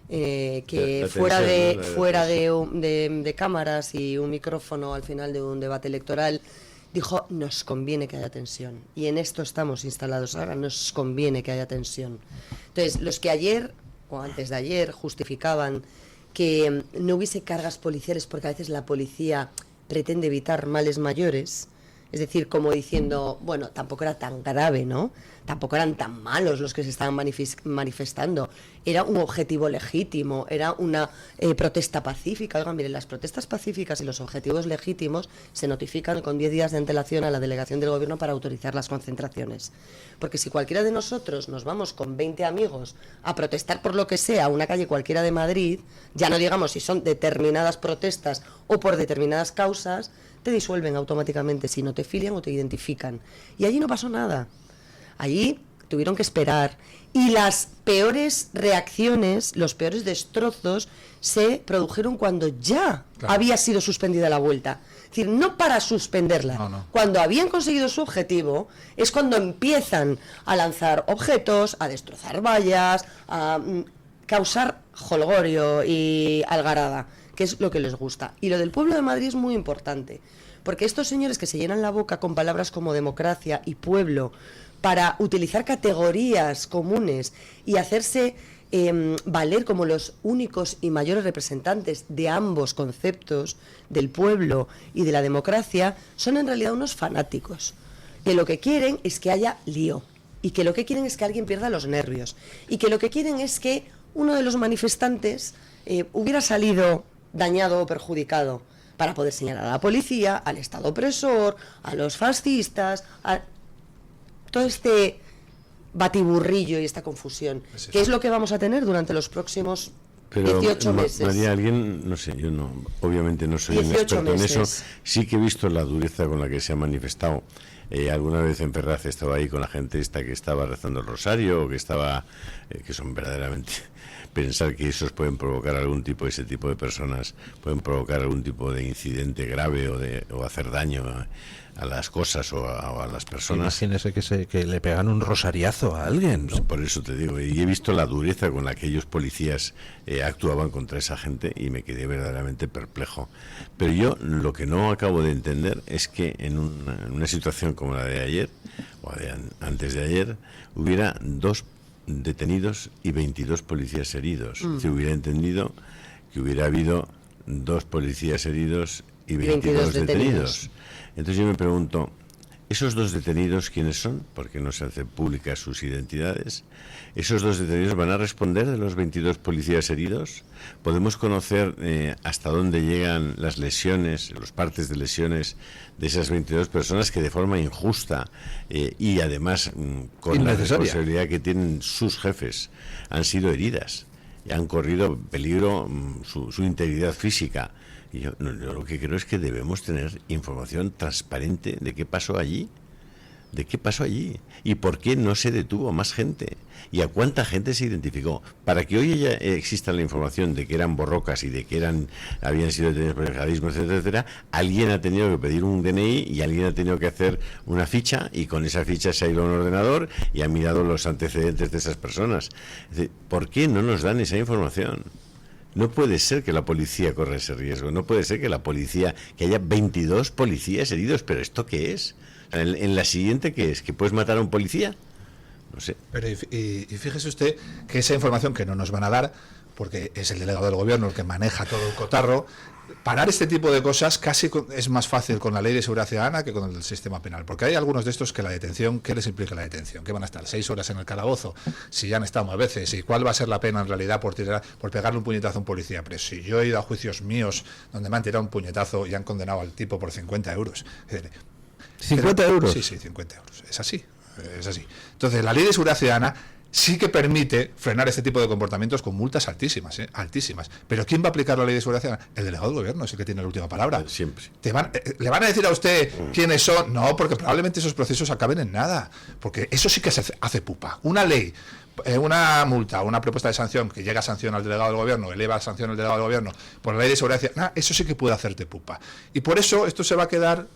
que fuera de cámaras y un micrófono al final de un debate electoral, dijo: nos conviene que haya tensión. Y en esto estamos instalados ahora, nos conviene que haya tensión. Entonces, los que ayer o antes de ayer justificaban que no hubiese cargas policiales porque a veces la policía pretende evitar males mayores, es decir, como diciendo, bueno, tampoco era tan grave, ¿no? Tampoco eran tan malos los que se estaban manifestando. Era un objetivo legítimo, era una protesta pacífica. Oigan, miren, las protestas pacíficas y los objetivos legítimos se notifican con 10 días de antelación a la delegación del gobierno para autorizar las concentraciones. Porque si cualquiera de nosotros nos vamos con 20 amigos a protestar por lo que sea a una calle cualquiera de Madrid, ya no digamos si son determinadas protestas o por determinadas causas, te disuelven automáticamente si no te filian o te identifican. Y allí no pasó nada. Allí tuvieron que esperar. Y las peores reacciones, los peores destrozos, se produjeron cuando ya había sido suspendida la vuelta. Es decir, no para suspenderla. No. Cuando habían conseguido su objetivo, es cuando empiezan a lanzar objetos, a destrozar vallas, a causar jolgorio y algarada, que es lo que les gusta. Y lo del pueblo de Madrid es muy importante, porque estos señores que se llenan la boca con palabras como democracia y pueblo para utilizar categorías comunes y hacerse valer como los únicos y mayores representantes de ambos conceptos, del pueblo y de la democracia, son en realidad unos fanáticos, que lo que quieren es que haya lío, y que lo que quieren es que alguien pierda los nervios, y que lo que quieren es que uno de los manifestantes hubiera salido dañado o perjudicado, para poder señalar a la policía, al Estado opresor, a los fascistas, a todo este batiburrillo y esta confusión, que es lo que vamos a tener durante los próximos 18 meses. María, alguien, no sé, yo no, obviamente no soy un experto en eso, sí que he visto la dureza con la que se ha manifestado. Alguna vez en Ferraz estaba ahí con la gente esta que estaba rezando el rosario, o que estaba, que son verdaderamente, pensar que esos pueden provocar ese tipo de personas, pueden provocar algún tipo de incidente grave o hacer daño a las cosas o a las personas. Imagínese que le pegan un rosariazo a alguien. No, por eso te digo, y he visto la dureza con la que ellos policías actuaban contra esa gente y me quedé verdaderamente perplejo. Pero yo lo que no acabo de entender es que en una situación como la de ayer, o antes de ayer, hubiera 2 detenidos y 22 policías heridos. Se hubiera entendido que hubiera habido 2 policías heridos y 22 detenidos. Entonces yo me pregunto, ¿esos 2 detenidos quiénes son? Porque no se hacen públicas sus identidades. ¿Esos 2 detenidos van a responder de los 22 policías heridos? ¿Podemos conocer hasta dónde llegan las lesiones, los partes de lesiones de esas 22 personas que de forma injusta y además con la responsabilidad que tienen sus jefes han sido heridas y han corrido peligro su integridad física? Y yo lo que creo es que debemos tener información transparente de qué pasó allí. ¿De qué pasó allí? ¿Y por qué no se detuvo más gente? ¿Y a cuánta gente se identificó? Para que hoy ya exista la información de que eran borrocas y de que habían sido detenidos por el jihadismo, etcétera, etcétera, alguien ha tenido que pedir un DNI y alguien ha tenido que hacer una ficha, y con esa ficha se ha ido a un ordenador y ha mirado los antecedentes de esas personas. Es decir, ¿por qué no nos dan esa información? No puede ser que la policía corra ese riesgo, no puede ser que haya 22 policías heridos, pero ¿esto qué es? En la siguiente, ¿qué es? ¿Que puedes matar a un policía? No sé. Pero y fíjese usted que esa información que no nos van a dar, porque es el delegado del gobierno el que maneja todo el cotarro, parar este tipo de cosas casi es más fácil con la ley de seguridad ciudadana que con el sistema penal, porque hay algunos de estos que la detención, ¿qué les implica la detención? ¿Que van a estar 6 horas en el calabozo? Si ya han estado más veces, ¿y cuál va a ser la pena en realidad por pegarle un puñetazo a un policía? Pero si yo he ido a juicios míos donde me han tirado un puñetazo y han condenado al tipo por 50 euros. Es decir, ¿50 euros? Sí, 50 euros. Es así. Entonces, la ley de seguridad ciudadana sí que permite frenar este tipo de comportamientos con multas altísimas, altísimas. Pero ¿quién va a aplicar la ley de seguridad ciudadana? El delegado del gobierno es el que tiene la última palabra. Siempre. ¿Le van a decir a usted quiénes son? No, porque probablemente esos procesos acaben en nada. Porque eso sí que se hace pupa. Una ley, una multa, una propuesta de sanción que llega a sanción al delegado del gobierno, eleva a sanción al delegado del gobierno por la ley de seguridad ciudadana, eso sí que puede hacerte pupa. Y por eso esto se va a quedar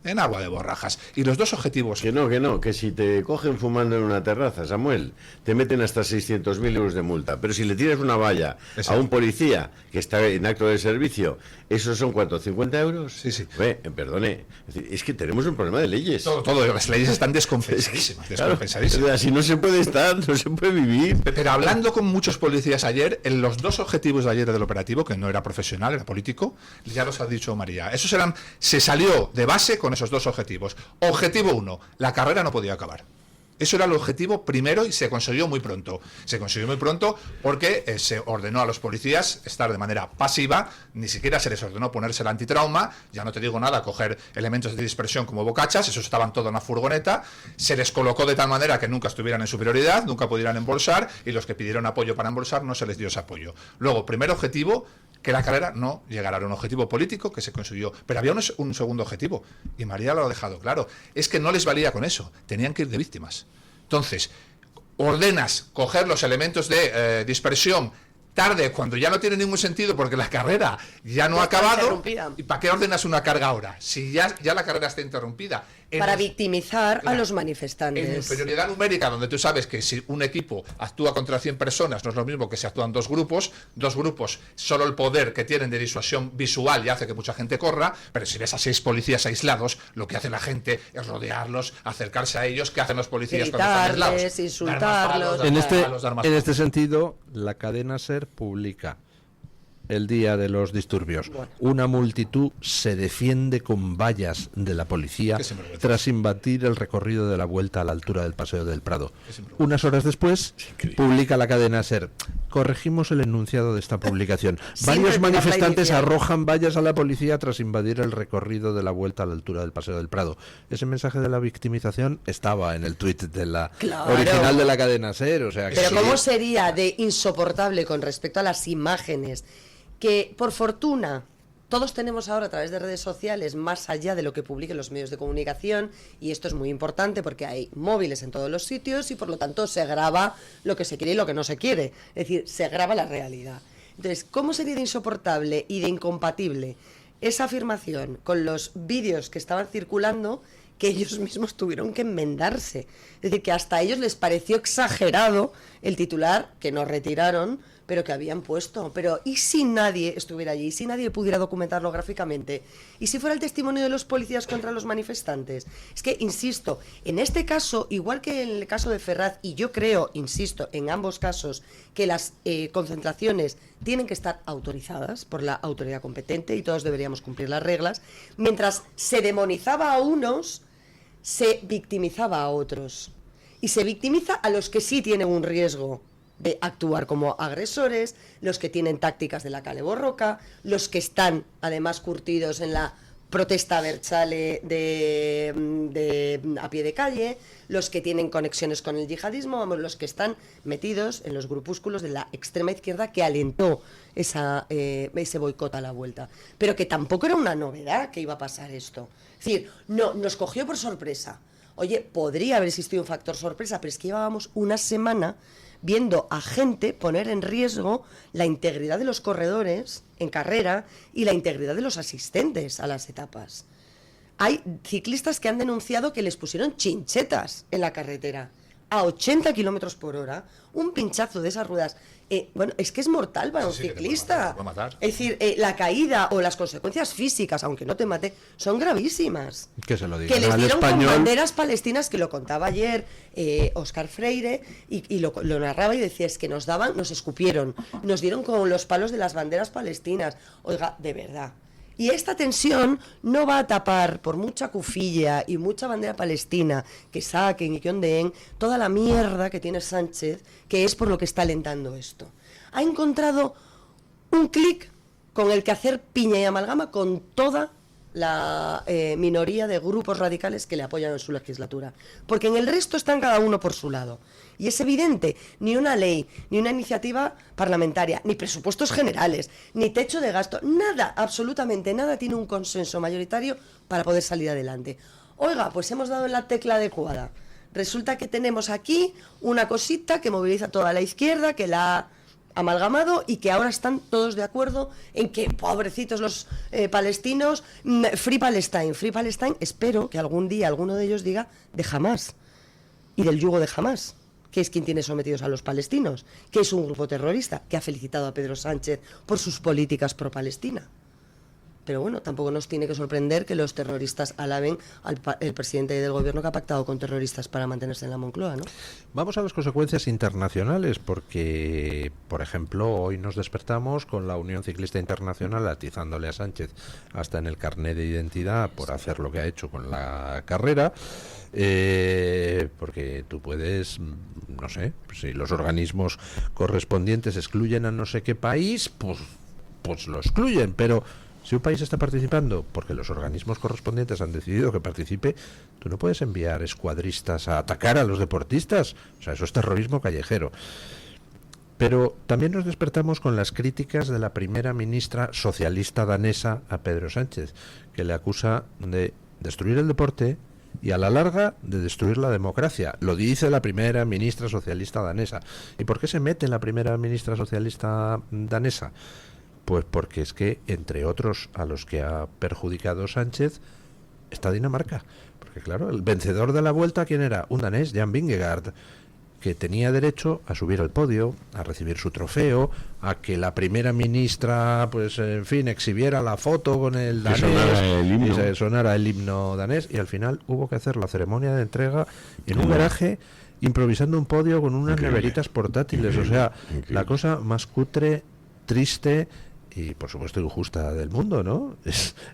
en agua de borrajas. Y los dos objetivos... Que si te cogen fumando en una terraza, Samuel, te meten hasta 600.000 euros de multa. Pero si le tiras una valla a un policía que está en acto de servicio, ¿esos son cuánto? ¿50 euros? Sí. Perdone, es que tenemos un problema de leyes. Todo, las leyes están descompensadísimas. Claro, así no se puede estar, no se puede vivir. Pero hablando con muchos policías ayer, en los dos objetivos de ayer del operativo, que no era profesional, era político, ya los ha dicho María. Se salió de base con esos dos objetivos. Objetivo 1, la carrera no podía acabar. Eso era el objetivo primero y se consiguió muy pronto. Se consiguió muy pronto porque se ordenó a los policías estar de manera pasiva, ni siquiera se les ordenó ponerse el antitrauma, ya no te digo nada, coger elementos de dispersión como bocachas, esos estaban todo en una furgoneta, se les colocó de tal manera que nunca estuvieran en superioridad, nunca pudieran embolsar, y los que pidieron apoyo para embolsar no se les dio ese apoyo. Luego, primer objetivo, que la carrera no llegara a un objetivo político que se consiguió. Pero había un segundo objetivo, y María lo ha dejado claro, es que no les valía con eso, tenían que ir de víctimas. Entonces, ordenas coger los elementos de dispersión tarde, cuando ya no tiene ningún sentido porque la carrera ya no ha acabado. ¿Y para qué ordenas una carga ahora? Si ya la carrera está interrumpida. Para victimizar a los manifestantes. En inferioridad numérica, donde tú sabes que si un equipo actúa contra 100 personas, no es lo mismo que si actúan dos grupos, solo el poder que tienen de disuasión visual y hace que mucha gente corra, pero si ves a 6 policías aislados, lo que hace la gente es rodearlos, acercarse a ellos. ¿Qué hacen los policías cuando están aislados? Insultarlos. En este sentido, la cadena SER publica el día de los disturbios. Una multitud se defiende con vallas de la policía tras invadir el recorrido de la vuelta a la altura del Paseo del Prado. Unas horas después, publica la cadena SER: corregimos el enunciado de esta publicación. Varios manifestantes arrojan vallas a la policía tras invadir el recorrido de la vuelta a la altura del Paseo del Prado. Ese mensaje de la victimización estaba en el tuit de la original de la cadena SER. O sea, que pero ¿cómo sería de insoportable con respecto a las imágenes? Que por fortuna todos tenemos ahora a través de redes sociales, más allá de lo que publiquen los medios de comunicación, y esto es muy importante porque hay móviles en todos los sitios y por lo tanto se graba lo que se quiere y lo que no se quiere, es decir, se graba la realidad. Entonces, ¿cómo sería de insoportable y de incompatible esa afirmación con los vídeos que estaban circulando, que ellos mismos tuvieron que enmendarse? Es decir, que hasta a ellos les pareció exagerado el titular, que no retiraron, pero que habían puesto. Pero ¿y si nadie estuviera allí? ¿Y si nadie pudiera documentarlo gráficamente? ¿Y si fuera el testimonio de los policías contra los manifestantes? Es que, insisto, en este caso, igual que en el caso de Ferraz, y yo creo, insisto, en ambos casos, que las concentraciones tienen que estar autorizadas por la autoridad competente y todos deberíamos cumplir las reglas, mientras se demonizaba a unos, se victimizaba a otros. Y se victimiza a los que sí tienen un riesgo de actuar como agresores, los que tienen tácticas de la kale borroka, los que están además curtidos en la protesta abertzale a pie de calle, los que tienen conexiones con el yihadismo, vamos, los que están metidos en los grupúsculos de la extrema izquierda que alentó ese boicot a la vuelta. Pero que tampoco era una novedad que iba a pasar esto. Es decir, no, nos cogió por sorpresa. Oye, podría haber existido un factor sorpresa, pero es que llevábamos una semana viendo a gente poner en riesgo la integridad de los corredores en carrera y la integridad de los asistentes a las etapas. Hay ciclistas que han denunciado que les pusieron chinchetas en la carretera a 80 kilómetros por hora, un pinchazo de esas ruedas. Bueno, es que es mortal para un ciclista. Te va a matar. Es decir, la caída o las consecuencias físicas, aunque no te mate, son gravísimas. Que se lo digan que les al dieron español. con banderas palestinas, que lo contaba ayer Óscar Freire, y lo narraba y decía, es que nos escupieron, nos dieron con los palos de las banderas palestinas. Oiga, de verdad. Y esta tensión no va a tapar, por mucha cufilla y mucha bandera palestina que saquen y que ondeen, toda la mierda que tiene Sánchez, que es por lo que está alentando esto. Ha encontrado un clic con el que hacer piña y amalgama con toda la minoría de grupos radicales que le apoyan en su legislatura. Porque en el resto están cada uno por su lado. Y es evidente, ni una ley, ni una iniciativa parlamentaria, ni presupuestos generales, ni techo de gasto, nada, absolutamente nada tiene un consenso mayoritario para poder salir adelante. Oiga, pues hemos dado en la tecla adecuada. Resulta que tenemos aquí una cosita que moviliza toda la izquierda, que la ha amalgamado y que ahora están todos de acuerdo en que, pobrecitos los palestinos, Free Palestine, espero que algún día alguno de ellos diga de Hamás y del yugo de Hamás, que es quien tiene sometidos a los palestinos, que es un grupo terrorista, que ha felicitado a Pedro Sánchez por sus políticas pro-Palestina. Pero bueno, tampoco nos tiene que sorprender que los terroristas alaben al presidente del gobierno que ha pactado con terroristas para mantenerse en la Moncloa, ¿no? Vamos a las consecuencias internacionales, porque, por ejemplo, hoy nos despertamos con la Unión Ciclista Internacional atizándole a Sánchez hasta en el carné de identidad por hacer lo que ha hecho con la carrera, porque tú puedes, no sé, si los organismos correspondientes excluyen a no sé qué país, pues lo excluyen, pero si un país está participando porque los organismos correspondientes han decidido que participe, tú no puedes enviar escuadristas a atacar a los deportistas. O sea, eso es terrorismo callejero. Pero también nos despertamos con las críticas de la primera ministra socialista danesa a Pedro Sánchez, que le acusa de destruir el deporte y a la larga de destruir la democracia. Lo dice la primera ministra socialista danesa. ¿Y por qué se mete la primera ministra socialista danesa? Pues porque es que, entre otros a los que ha perjudicado Sánchez, está Dinamarca. Porque claro, el vencedor de la Vuelta, ¿quién era? Un danés, Jan Vingegaard, que tenía derecho a subir al podio, a recibir su trofeo, a que la primera ministra, pues en fin, exhibiera la foto con el danés, y se sonara el himno danés, y al final hubo que hacer la ceremonia de entrega en un garaje, improvisando un podio con unas neveritas portátiles. O sea, la cosa más cutre, triste y por supuesto injusta del mundo, ¿no?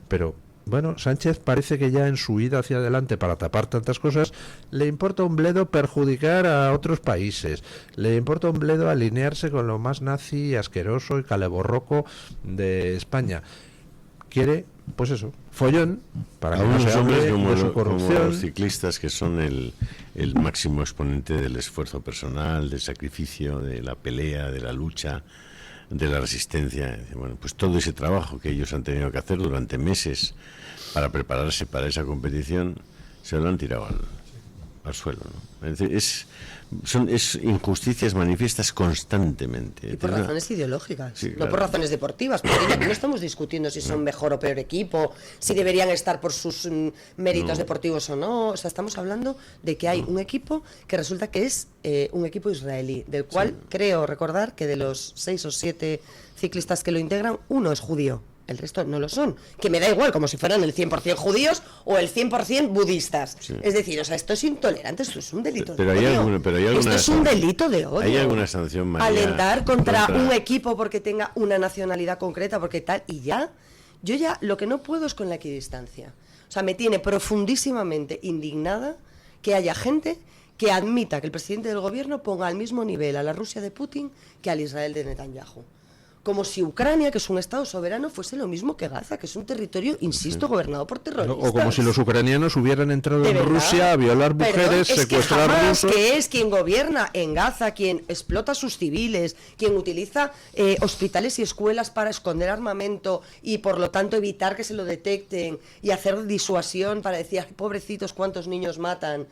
Pero bueno, Sánchez parece que ya en su ida hacia adelante para tapar tantas cosas le importa un bledo perjudicar a otros países, le importa un bledo alinearse con lo más nazi, asqueroso y caleborroco de España. Quiere, pues eso, follón para que no se hable de su corrupción. Como los ciclistas, que son el máximo exponente del esfuerzo personal, del sacrificio, de la pelea, de la lucha, de la resistencia. Bueno, pues todo ese trabajo que ellos han tenido que hacer durante meses para prepararse para esa competición, se lo han tirado al suelo, ¿no? Es decir, son injusticias manifiestas constantemente. Y por razones ideológicas, sí, no claro. por razones deportivas, porque no estamos discutiendo si son mejor o peor equipo, si deberían estar por sus méritos deportivos o no. O sea, estamos hablando de que hay un equipo que resulta que es un equipo israelí, del cual creo recordar que de los 6 o 7 ciclistas que lo integran, uno es judío. El resto no lo son, que me da igual, como si fueran el 100% judíos o el 100% budistas. Sí. Es decir, o sea, esto es intolerante, esto es un delito de odio. Esto es un delito de odio. ¿Hay alguna sanción, María? Alentar contra un equipo porque tenga una nacionalidad concreta, porque tal, y ya, yo ya lo que no puedo es con la equidistancia. O sea, me tiene profundísimamente indignada que haya gente que admita que el presidente del gobierno ponga al mismo nivel a la Rusia de Putin que al Israel de Netanyahu. Como si Ucrania, que es un estado soberano, fuese lo mismo que Gaza, que es un territorio, insisto, gobernado por terroristas. O como si los ucranianos hubieran entrado en Rusia a violar mujeres, secuestrar rusos. Que es quien gobierna en Gaza, quien explota a sus civiles, quien utiliza hospitales y escuelas para esconder armamento y por lo tanto evitar que se lo detecten y hacer disuasión para decir, pobrecitos, cuántos niños matan,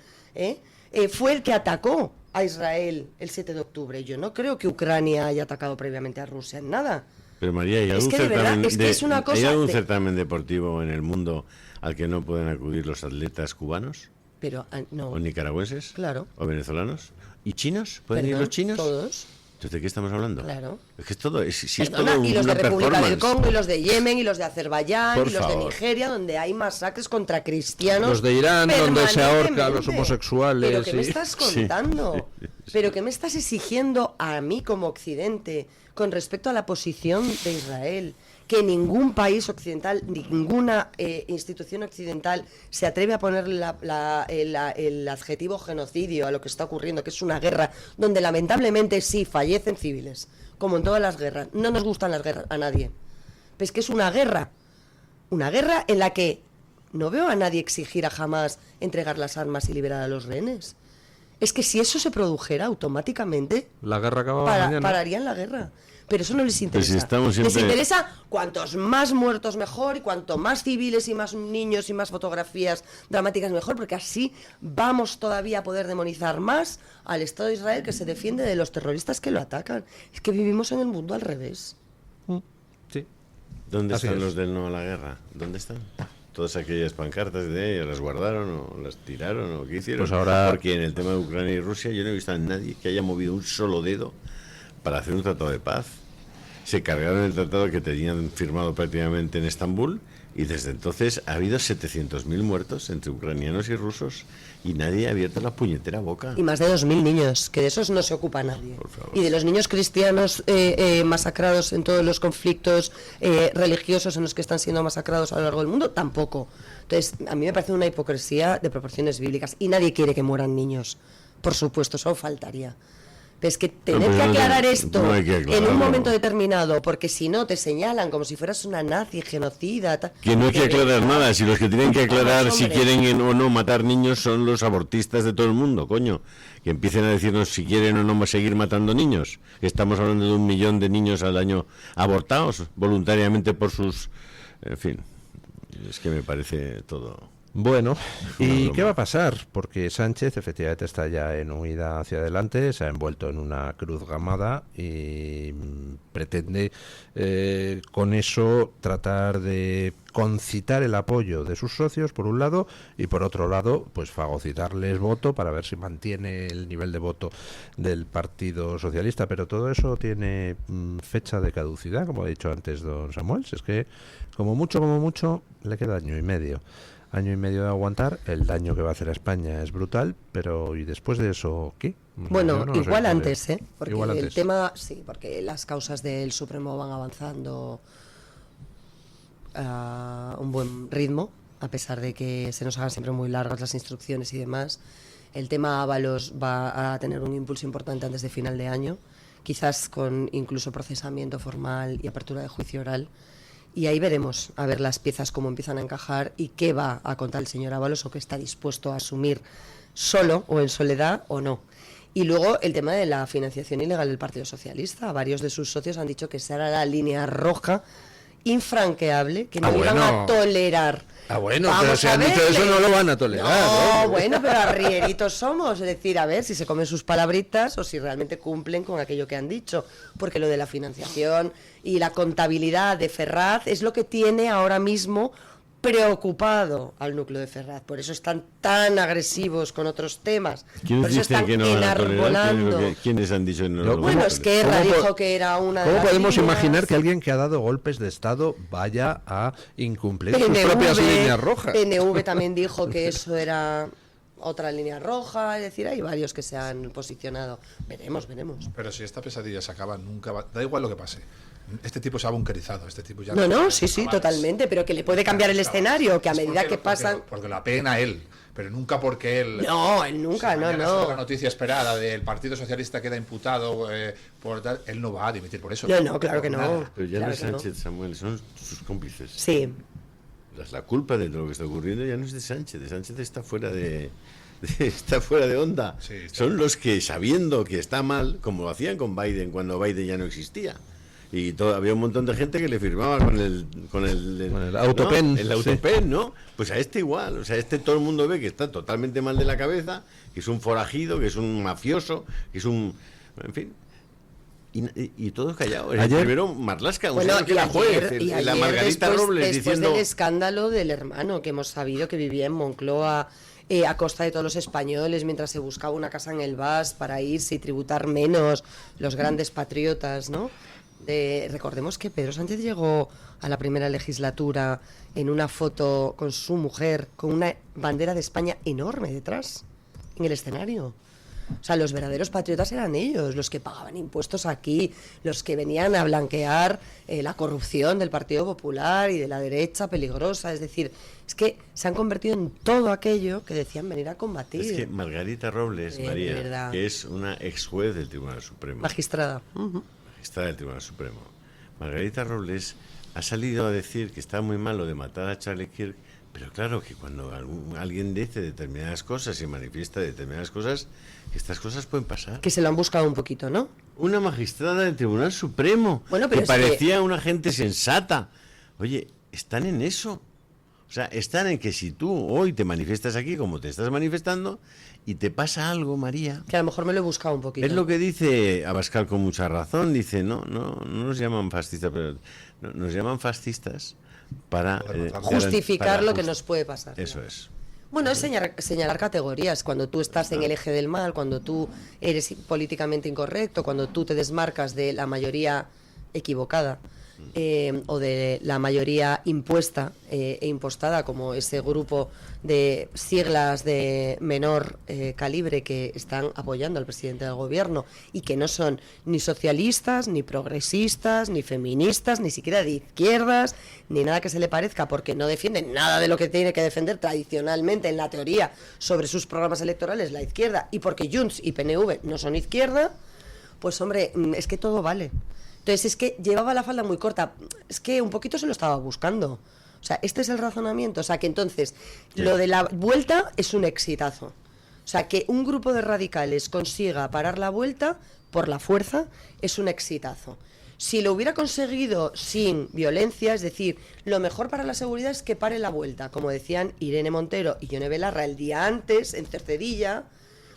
fue el que atacó a Israel el 7 de octubre. Yo no creo que Ucrania haya atacado previamente a Rusia en nada. Pero María, ¿hay algún certamen deportivo en el mundo al que no pueden acudir los atletas cubanos? Pero no. ¿O nicaragüenses? Claro. ¿O venezolanos? ¿Y chinos? ¿Pueden ir los chinos? Todos. Entonces, ¿de qué estamos hablando? Claro. Es que es todo, es y los de República del Congo, y los de Yemen, y los de Azerbaiyán, y los de Nigeria, donde hay masacres contra cristianos. Los de Irán, donde se ahorca a los homosexuales. ¿Pero qué me estás contando? Sí. ¿Pero qué me estás exigiendo a mí como Occidente con respecto a la posición de Israel? Que ningún país occidental, ninguna institución occidental se atreve a ponerle el adjetivo genocidio a lo que está ocurriendo, que es una guerra donde lamentablemente sí fallecen civiles, como en todas las guerras. No nos gustan las guerras a nadie, pero es que es una guerra Una guerra en la que no veo a nadie exigir a Hamás entregar las armas y liberar a los rehenes. Es que si eso se produjera automáticamente, La guerra acababa mañana. pararían la guerra. Pero eso no les interesa. si estamos siempre- Les interesa cuantos más muertos mejor, y cuanto más civiles y más niños y más fotografías dramáticas mejor, porque así vamos todavía a poder demonizar más al Estado de Israel, que se defiende de los terroristas que lo atacan. Es que vivimos en el mundo al revés. Sí. ¿Dónde Así están es. los del no a la guerra? ¿Dónde están? Todas aquellas pancartas de ellas, ¿las guardaron o las tiraron o qué hicieron? Pues ahora- Porque en el tema de Ucrania y Rusia yo no he visto a nadie que haya movido un solo dedo para hacer un tratado de paz. Se cargaron el tratado que tenían firmado prácticamente en Estambul y desde entonces ha habido 700.000 muertos entre ucranianos y rusos y nadie ha abierto la puñetera boca. Y más de 2.000 niños, que de esos no se ocupa nadie. Por favor. Y de los niños cristianos masacrados en todos los conflictos religiosos en los que están siendo masacrados a lo largo del mundo, tampoco. Entonces, a mí me parece una hipocresía de proporciones bíblicas. Y nadie quiere que mueran niños. Por supuesto, eso faltaría. Pero es que tener pero que no aclarar te- esto no hay que en aclararlo. un momento determinado, porque si no te señalan como si fueras una nazi, genocida... Que no hay que aclarar nada, si los que tienen que aclarar Vamos, si hombre. quieren o no matar niños son los abortistas de todo el mundo, coño. Que empiecen a decirnos si quieren o no seguir matando niños. Estamos hablando de 1 millón de niños al año abortados voluntariamente por sus... En fin, es que me parece todo... Bueno, Una ¿y broma. qué va a pasar? Porque Sánchez efectivamente está ya en huida hacia adelante, se ha envuelto en una cruz gamada y pretende con eso tratar de concitar el apoyo de sus socios por un lado y por otro lado pues fagocitarles voto para ver si mantiene el nivel de voto del Partido Socialista, pero todo eso tiene fecha de caducidad, como ha dicho antes don Samuel. Si es que como mucho le queda año y medio de aguantar. El daño que va a hacer a España es brutal, pero ¿y después de eso qué? Bueno, Yo no lo sé igual todavía. antes, ¿eh? Porque Igual el antes. tema, sí, porque las causas del Supremo van avanzando a un buen ritmo, a pesar de que se nos hagan siempre muy largas las instrucciones y demás. El tema Ábalos va a tener un impulso importante antes de final de año, quizás con incluso procesamiento formal y apertura de juicio oral. Y ahí veremos a ver las piezas cómo empiezan a encajar y qué va a contar el señor Ábalos o qué está dispuesto a asumir solo o en soledad o no. Y luego el tema de la financiación ilegal del Partido Socialista. Varios de sus socios han dicho que esa era la línea roja infranqueable, que no iban a tolerar. Bueno, Vamos pero si a han dicho eso verle. no lo van a tolerar. No, ¿eh? bueno, pero arrieritos somos. Es decir, a ver si se comen sus palabritas o si realmente cumplen con aquello que han dicho. Porque lo de la financiación y la contabilidad de Ferraz es lo que tiene ahora mismo preocupado al núcleo de Ferraz. Por eso están tan agresivos con otros temas. ¿Quiénes Por eso dicen están que no van a tolerar? enarbolando. ¿Quiénes han dicho que no Yo- lo van a Bueno, tolerar? Esquerra ¿Cómo po- dijo que era una de ¿Cómo las podemos líneas? imaginar que alguien que ha dado golpes de Estado vaya a incumplir sus PNV, propias líneas rojas? PNV también dijo que eso era otra línea roja, es decir, hay varios que se han posicionado. Veremos. Pero si esta pesadilla se acaba, nunca va, da igual lo que pase. Este tipo se ha bunkerizado, este tipo ya... No, sí, totalmente, pero que le puede cambiar el escenario, que a Es medida porque- que pasan... Porque la pena él, pero nunca porque él... No, él nunca, Si no, mañana sale la no. noticia esperada del Partido Socialista queda imputado por tal, él no va a dimitir por eso. No, claro que Por no. nada. Pero ya Claro no es que no. Sánchez, Samuel, son sus cómplices. Sí, La culpa de todo lo que está ocurriendo ya no es de Sánchez. De Sánchez está fuera está fuera de onda. Sí, está Son los que, sabiendo que está mal, como lo hacían con Biden cuando Biden ya no existía. Y había un montón de gente que le firmaba con el autopen, ¿no? El autopen, ¿no? Pues a este igual. O sea, todo el mundo ve que está totalmente mal de la cabeza, que es un forajido, que es un mafioso, que es un... En fin. Y todos callados. El Ayer- primero, Marlaska, un bueno, señor que y era juez. ayer, y la ayer Margarita después, Robles después diciendo... del escándalo del hermano, que hemos sabido que vivía en Moncloa a costa de todos los españoles, mientras se buscaba una casa en el VAS para irse y tributar menos, los grandes patriotas, ¿no? Recordemos que Pedro Sánchez llegó a la primera legislatura en una foto con su mujer, con una bandera de España enorme detrás, en el escenario. O sea, los verdaderos patriotas eran ellos, los que pagaban impuestos aquí, los que venían a blanquear la corrupción del Partido Popular y de la derecha peligrosa. Es decir, es que se han convertido en todo aquello que decían venir a combatir. Es que Margarita Robles, De María, verdad. que es una ex juez del Tribunal Supremo, Magistrada. Ujú. magistrada del Tribunal Supremo, Margarita Robles ha salido a decir que está muy mal lo de matar a Charlie Kirk, pero claro que cuando alguien dice determinadas cosas y manifiesta determinadas cosas, estas cosas pueden pasar. Que se lo han buscado un poquito, ¿no? Una magistrada del Tribunal Supremo, Bueno, pero que es parecía una gente sensata. Oye, están en eso. O sea, están en que si tú hoy te manifiestas aquí como te estás manifestando y te pasa algo, María... Que a lo mejor me lo he buscado un poquito. Es lo que dice Abascal con mucha razón. Dice, no nos llaman fascistas, pero nos llaman fascistas para... justificar lo que nos puede pasar. Eso es. Bueno, es señalar categorías. Cuando tú estás en el eje del mal, cuando tú eres políticamente incorrecto, cuando tú te desmarcas de la mayoría equivocada o de la mayoría impuesta e impostada, como ese grupo de siglas de menor calibre que están apoyando al presidente del gobierno y que no son ni socialistas, ni progresistas, ni feministas, ni siquiera de izquierdas, ni nada que se le parezca, porque no defienden nada de lo que tiene que defender tradicionalmente en la teoría sobre sus programas electorales la izquierda, y porque Junts y PNV no son izquierda, pues hombre, es que todo vale. Entonces es que llevaba la falda muy corta, es que un poquito se lo estaba buscando. O sea, este es el razonamiento. O sea, que entonces lo de la vuelta es un exitazo. O sea, que un grupo de radicales consiga parar la vuelta por la fuerza es un exitazo. Si lo hubiera conseguido sin violencia, es decir, lo mejor para la seguridad es que pare la vuelta, como decían Irene Montero y Yone Belarra el día antes, en Cercedilla.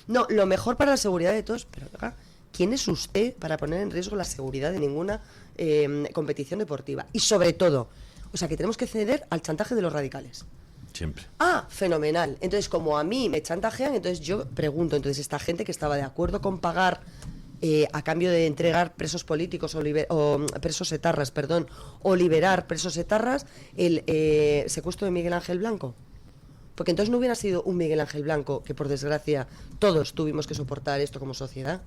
No, lo mejor para la seguridad de todos, pero acá, ¿quién es usted para poner en riesgo la seguridad de ninguna competición deportiva? Y sobre todo, o sea, que tenemos que ceder al chantaje de los radicales. Siempre. Ah, fenomenal. Entonces, como a mí me chantajean, entonces yo pregunto, entonces esta gente que estaba de acuerdo con pagar a cambio de entregar presos políticos o presos etarras, perdón, o liberar presos etarras, el secuestro de Miguel Ángel Blanco. Porque entonces no hubiera sido un Miguel Ángel Blanco, que por desgracia todos tuvimos que soportar esto como sociedad.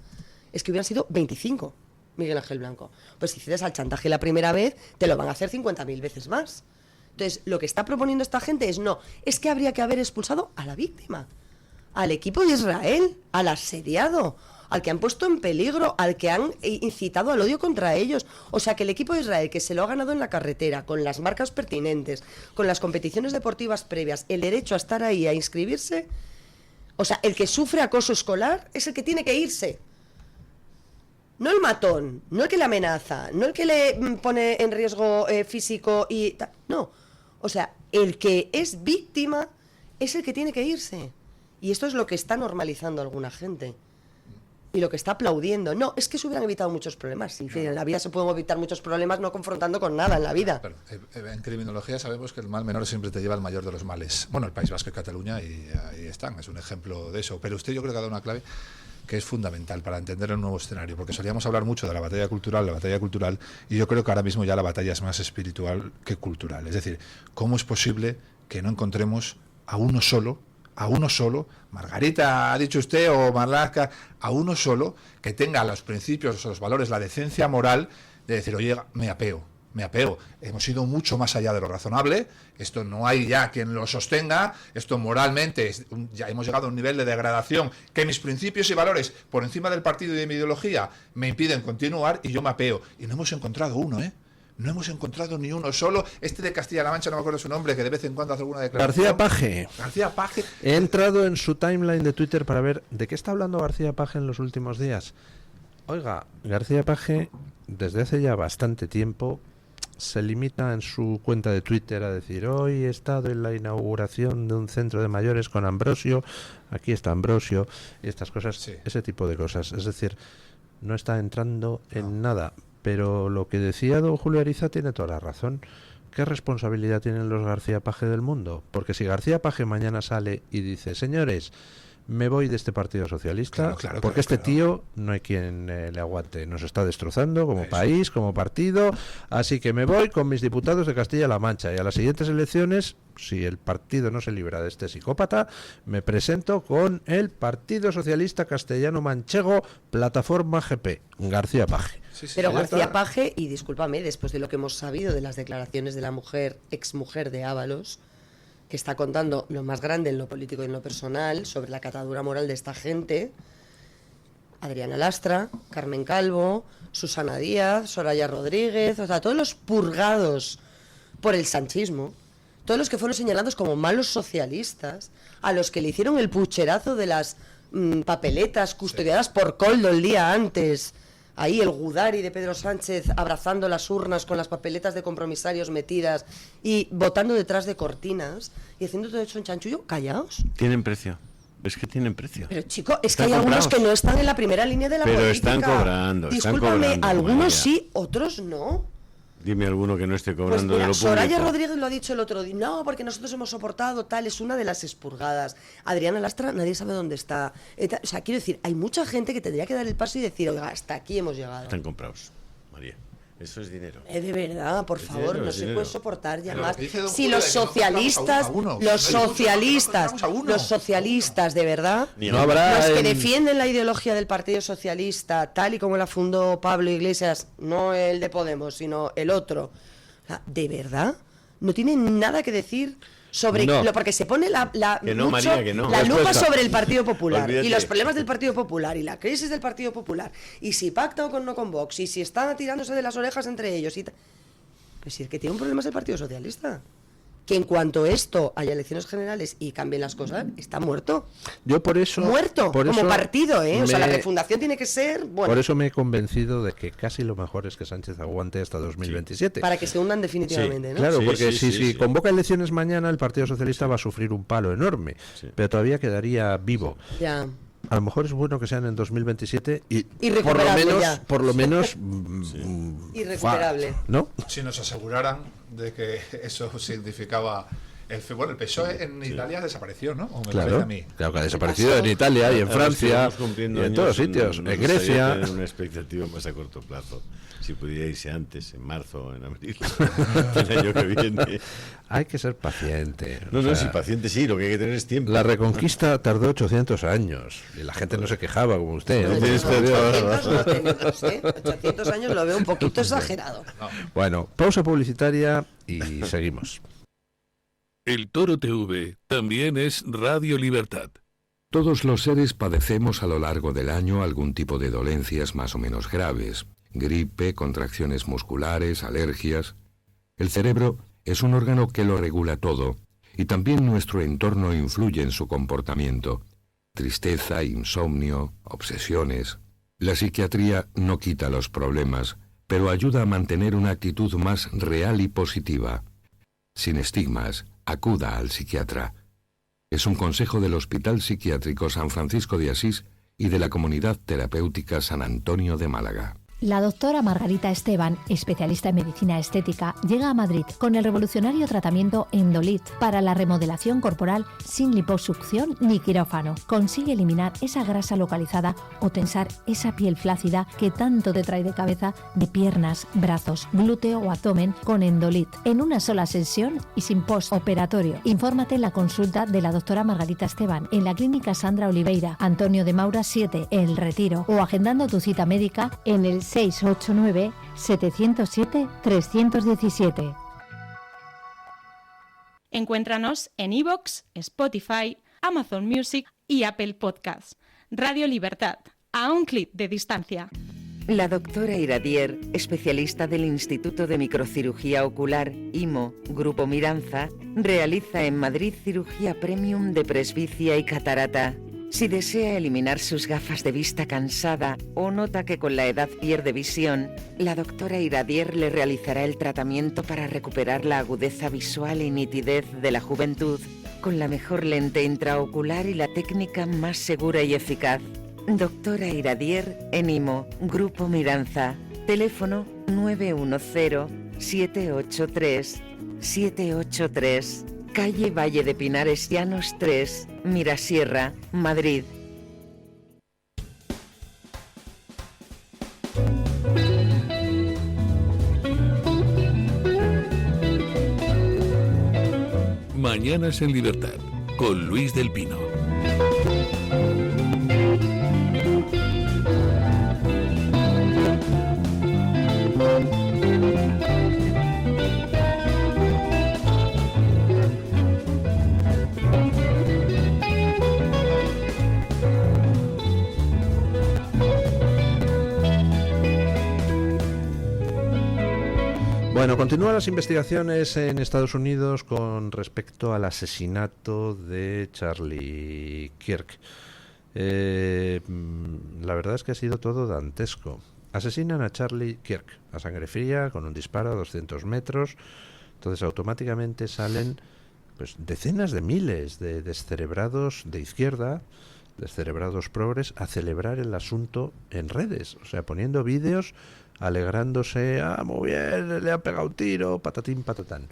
Es que hubieran sido 25 Miguel Ángel Blanco. Pues si cedes al chantaje la primera vez, te lo van a hacer 50.000 veces más. Entonces, lo que está proponiendo esta gente es que habría que haber expulsado a la víctima, al equipo de Israel, al asediado, al que han puesto en peligro, al que han incitado al odio contra ellos. O sea, que el equipo de Israel, que se lo ha ganado en la carretera, con las marcas pertinentes, con las competiciones deportivas previas, el derecho a estar ahí, a inscribirse, o sea, el que sufre acoso escolar es el que tiene que irse. No el matón, no el que le amenaza, no el que le pone en riesgo físico y no. O sea, el que es víctima es el que tiene que irse. Y esto es lo que está normalizando alguna gente. Y lo que está aplaudiendo. No, es que se hubieran evitado muchos problemas. Sí, en la vida se pueden evitar muchos problemas no confrontando con nada en la vida. Pero, en criminología sabemos que el mal menor siempre te lleva al mayor de los males. Bueno, el País Vasco y Cataluña, y ahí están, es un ejemplo de eso. Pero usted yo creo que ha dado una clave que es fundamental para entender el nuevo escenario, porque solíamos hablar mucho de la batalla cultural, y yo creo que ahora mismo ya la batalla es más espiritual que cultural. Es decir, ¿cómo es posible que no encontremos a uno solo, Margarita ha dicho usted, o Marlaska, a uno solo que tenga los principios, los valores, la decencia moral de decir, oye, me apeo, hemos ido mucho más allá de lo razonable, esto no hay ya quien lo sostenga, esto moralmente, ya hemos llegado a un nivel de degradación que mis principios y valores por encima del partido y de mi ideología me impiden continuar y yo me apeo. Y no hemos encontrado uno, no hemos encontrado ni uno solo. Este de Castilla-La Mancha, no me acuerdo su nombre, que de vez en cuando hace alguna declaración. García Paje. He entrado en su timeline de Twitter para ver de qué está hablando García Paje en los últimos días. Oiga, García Paje, desde hace ya bastante tiempo, se limita en su cuenta de Twitter a decir: hoy he estado en la inauguración de un centro de mayores con Ambrosio, aquí está Ambrosio, y estas cosas, sí. Ese tipo de cosas. Es decir, no está entrando en nada. Pero lo que decía don Julio Ariza tiene toda la razón. ¿Qué responsabilidad tienen los García Paje del mundo? Porque si García Paje mañana sale y dice: señores, me voy de este Partido Socialista, porque este tío no hay quien le aguante, nos está destrozando como país, como partido, así que me voy con mis diputados de Castilla-La Mancha, y a las siguientes elecciones, si el partido no se libra de este psicópata, me presento con el Partido Socialista Castellano Manchego, Plataforma GP, García Paje. Pero García Paje, y discúlpame, después de lo que hemos sabido de las declaraciones de la exmujer de Ábalos, que está contando lo más grande en lo político y en lo personal sobre la catadura moral de esta gente, Adriana Lastra, Carmen Calvo, Susana Díaz, Soraya Rodríguez, o sea, todos los purgados por el sanchismo, todos los que fueron señalados como malos socialistas, a los que le hicieron el pucherazo de las papeletas custodiadas por Koldo el día antes, ahí el Gudari de Pedro Sánchez abrazando las urnas con las papeletas de compromisarios metidas y votando detrás de cortinas y haciendo todo eso en chanchullo, callaos. Tienen precio. Es que tienen precio. Pero chico, es Están que hay algunos comprados. que no están en la primera línea de la Pero política. están cobrando, Discúlpame, algunos María. sí, otros no. Dime alguno que no esté Pues cobrando mira, de lo Soraya público. Rodríguez lo ha dicho el otro día. No, porque nosotros hemos soportado tal, es una de las expurgadas. Adriana Lastra, nadie sabe dónde está. O sea, quiero decir, hay mucha gente que tendría que dar el paso y decir, oiga, hasta aquí hemos llegado. Están comprados, María. Eso es dinero. De verdad, por Es favor, dinero, no es se dinero. puede soportar ya Pero más. dice don Si Julio los de que no socialistas, compramos a uno. los No hay mucho, socialistas, no compramos a uno. los socialistas, de verdad, Ni No a- habrá los que en- defienden la ideología del Partido Socialista, tal y como la fundó Pablo Iglesias, no el de Podemos, sino el otro, o sea, ¿de verdad? No tienen nada que decir sobre No. porque se pone la Que no, mucho María, que no. la lupa Respuesta. sobre el Partido Popular Olvídate. y los problemas del Partido Popular y la crisis del Partido Popular y si pacta o no con Vox y si están tirándose de las orejas entre ellos y pues si el que tiene un problema es el Partido Socialista, que en cuanto esto haya elecciones generales y cambien las cosas, está muerto. Yo por eso... Muerto, por como eso partido, O sea, la me- refundación tiene que ser, bueno, Por eso me he convencido de que casi lo mejor es que Sánchez aguante hasta 2027. para que se hundan definitivamente, ¿no? Claro, Sí, porque sí, si sí. convoca elecciones mañana, el Partido Socialista va a sufrir un palo enorme, Sí. pero todavía quedaría vivo. Ya. A lo mejor es bueno que sean en 2027 y Irrecuperable ya. por lo menos Irrecuperable. ¿no? Si nos aseguraran de que eso significaba... Bueno, el PSOE en Italia desapareció, ¿no? O me parece Claro, a mí. claro que ha desaparecido en Italia y en Ahora es que Francia vamos cumpliendo y en años, todos sitios, nos en gustaría Grecia. tener una expectativa más a corto plazo. Si pudiera irse antes, en marzo o en abril, el año que viene. Hay que ser paciente. No, o no, sea, si paciente sí, lo que hay que tener es tiempo. La Reconquista tardó 800 años y la gente no se quejaba como usted. No, ¿no? tienes no, por Dios. 800 no tenemos, ¿eh? 800 años lo veo un poquito exagerado. Bueno, pausa publicitaria y seguimos. El Toro TV también es Radio Libertad. Todos los seres padecemos a lo largo del año algún tipo de dolencias más o menos graves, gripe, contracciones musculares, alergias. El cerebro es un órgano que lo regula todo, y también nuestro entorno influye en su comportamiento. Tristeza, insomnio, obsesiones. La psiquiatría no quita los problemas, pero ayuda a mantener una actitud más real y positiva. Sin estigmas, acuda al psiquiatra. Es un consejo del Hospital Psiquiátrico San Francisco de Asís y de la Comunidad Terapéutica San Antonio de Málaga. La doctora Margarita Esteban, especialista en medicina estética, llega a Madrid con el revolucionario tratamiento Endolit para la remodelación corporal sin liposucción ni quirófano. Consigue eliminar esa grasa localizada o tensar esa piel flácida que tanto te trae de cabeza de piernas, brazos, glúteo o abdomen con Endolit en una sola sesión y sin postoperatorio. Infórmate en la consulta de la doctora Margarita Esteban en la Clínica Sandra Oliveira, Antonio de Maura 7, El Retiro, o agendando tu cita médica en el 689-707-317. Encuéntranos en iVoox, Spotify, Amazon Music y Apple Podcasts. Radio Libertad, a un clic de distancia. La doctora Iradier, especialista del Instituto de Microcirugía Ocular, IMO, Grupo Miranza, realiza en Madrid cirugía premium de presbicia y catarata. Si desea eliminar sus gafas de vista cansada o nota que con la edad pierde visión, la doctora Iradier le realizará el tratamiento para recuperar la agudeza visual y nitidez de la juventud con la mejor lente intraocular y la técnica más segura y eficaz. Doctora Iradier en IMO, Grupo Miranza. Teléfono 910-783-783. Calle Valle de Pinares Llanos 3, Mirasierra, Madrid. Mañanas en Libertad, con Luis del Pino. Bueno, continúan las investigaciones en Estados Unidos con respecto al asesinato de Charlie Kirk. La verdad es que ha sido todo dantesco. Asesinan a Charlie Kirk a sangre fría con un disparo a 200 metros. Entonces automáticamente salen pues decenas de miles de descerebrados de izquierda, descerebrados progres, a celebrar el asunto en redes, o sea, poniendo vídeos alegrándose, muy bien, le han pegado un tiro, patatín, patatán.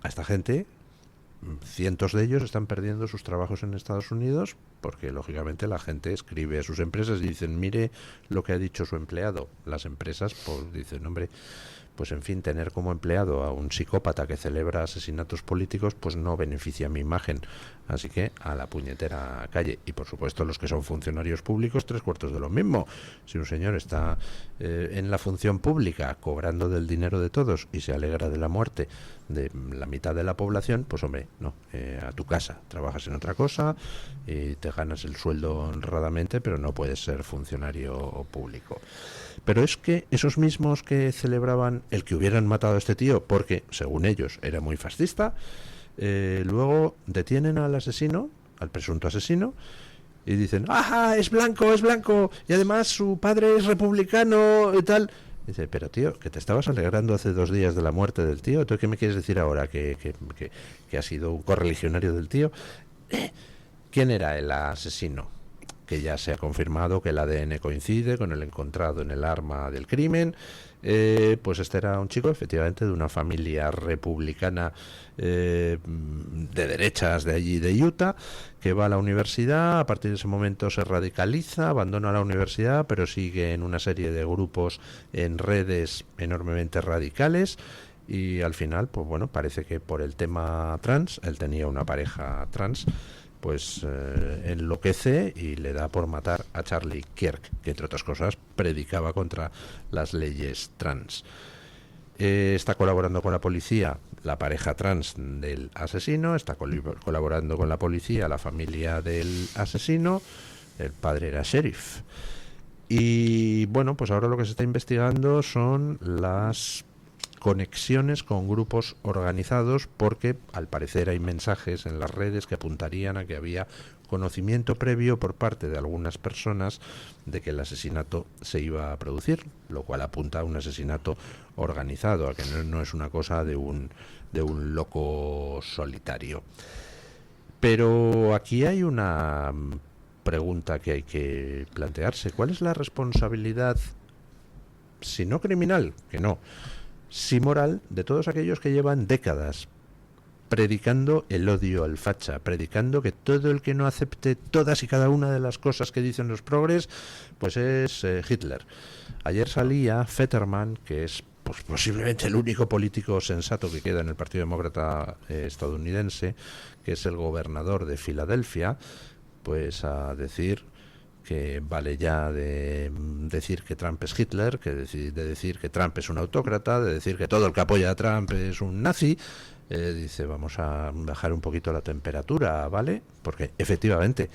A esta gente, cientos de ellos están perdiendo sus trabajos en Estados Unidos porque, lógicamente, la gente escribe a sus empresas y dicen, mire lo que ha dicho su empleado. Las empresas pues dicen, hombre, pues en fin, tener como empleado a un psicópata que celebra asesinatos políticos, pues no beneficia mi imagen. Así que a la puñetera calle. Y por supuesto los que son funcionarios públicos, 3/4 de lo mismo. Si un señor está en la función pública cobrando del dinero de todos y se alegra de la muerte de la mitad de la población, pues hombre, no, a tu casa, trabajas en otra cosa y te ganas el sueldo honradamente, pero no puedes ser funcionario público. Pero es que esos mismos que celebraban el que hubieran matado a este tío, porque según ellos era muy fascista, luego detienen al asesino, al presunto asesino, y dicen, ¡ah, es blanco, y además su padre es republicano y tal! Y dice, pero tío, que te estabas alegrando hace 2 días de la muerte del tío, ¿tú qué me quieres decir ahora? ¿Que ha sido un correligionario del tío? ¿Quién era el asesino? Que ya se ha confirmado que el ADN coincide con el encontrado en el arma del crimen. Pues este era un chico, efectivamente, de una familia republicana de derechas de allí, de Utah, que va a la universidad. A partir de ese momento se radicaliza, abandona la universidad, pero sigue en una serie de grupos en redes enormemente radicales. Y al final, pues bueno, parece que por el tema trans, él tenía una pareja trans, pues enloquece y le da por matar a Charlie Kirk, que entre otras cosas predicaba contra las leyes trans. Está colaborando con la policía, la pareja trans del asesino, está colaborando con la policía, la familia del asesino, el padre era sheriff. Y bueno, pues ahora lo que se está investigando son las conexiones con grupos organizados, porque al parecer hay mensajes en las redes que apuntarían a que había conocimiento previo por parte de algunas personas de que el asesinato se iba a producir, lo cual apunta a un asesinato organizado, a que no es una cosa de un loco solitario. Pero aquí hay una pregunta que hay que plantearse: ¿cuál es la responsabilidad, si no criminal, que no, sí moral, de todos aquellos que llevan décadas predicando el odio al facha, predicando que todo el que no acepte todas y cada una de las cosas que dicen los progres, pues es Hitler? Ayer salía Fetterman, que es pues posiblemente el único político sensato que queda en el Partido Demócrata estadounidense, que es el gobernador de Filadelfia, pues a decir que vale ya de decir que Trump es Hitler, de decir que Trump es un autócrata, de decir que todo el que apoya a Trump es un nazi. Dice, vamos a bajar un poquito la temperatura, ¿vale? Porque efectivamente,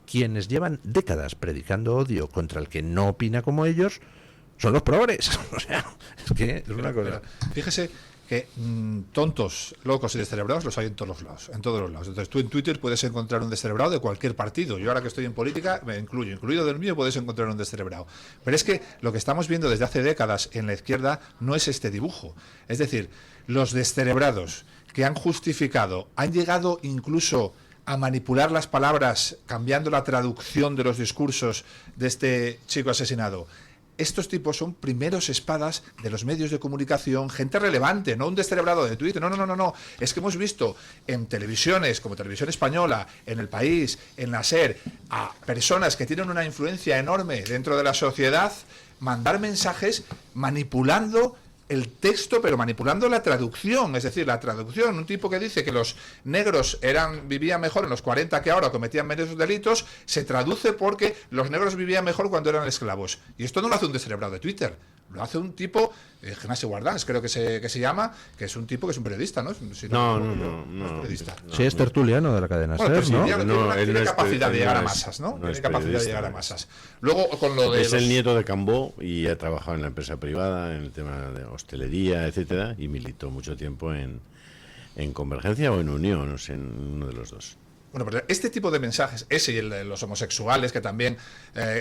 quienes llevan décadas predicando odio contra el que no opina como ellos son los progres. O sea, es que es una cosa. Fíjese que tontos, locos y descerebrados los hay en todos los lados, Entonces tú en Twitter puedes encontrar un descerebrado de cualquier partido. Yo ahora que estoy en política me incluido del mío, puedes encontrar un descerebrado. Pero es que lo que estamos viendo desde hace décadas en la izquierda no es este dibujo. Es decir, los descerebrados que han justificado, han llegado incluso a manipular las palabras cambiando la traducción de los discursos de este chico asesinado. Estos tipos son primeros espadas de los medios de comunicación, gente relevante, no un descerebrado de Twitter, no. Es que hemos visto en televisiones, como Televisión Española, en El País, en la SER, a personas que tienen una influencia enorme dentro de la sociedad, mandar mensajes manipulando el texto, pero manipulando la traducción. Es decir, la traducción, un tipo que dice que los negros vivían mejor en los 40 que ahora, cometían menos delitos, se traduce porque los negros vivían mejor cuando eran esclavos. Y esto no lo hace un descerebrado de Twitter. Lo hace un tipo, Ignacio Guardans, creo que se llama, que es un tipo que es un periodista, ¿no? Si No es periodista. Sí, es tertuliano de la cadena Bueno, SER, pues sí, ¿no? tiene capacidad de llegar a masas, ¿no? Tiene capacidad de llegar a masas. Luego, con lo de es el nieto de Cambó y ha trabajado en la empresa privada, en el tema de hostelería, etcétera, y militó mucho tiempo en Convergencia o en Unión, no sé, en uno de los dos. Bueno, pues este tipo de mensajes, ese y el de los homosexuales, que también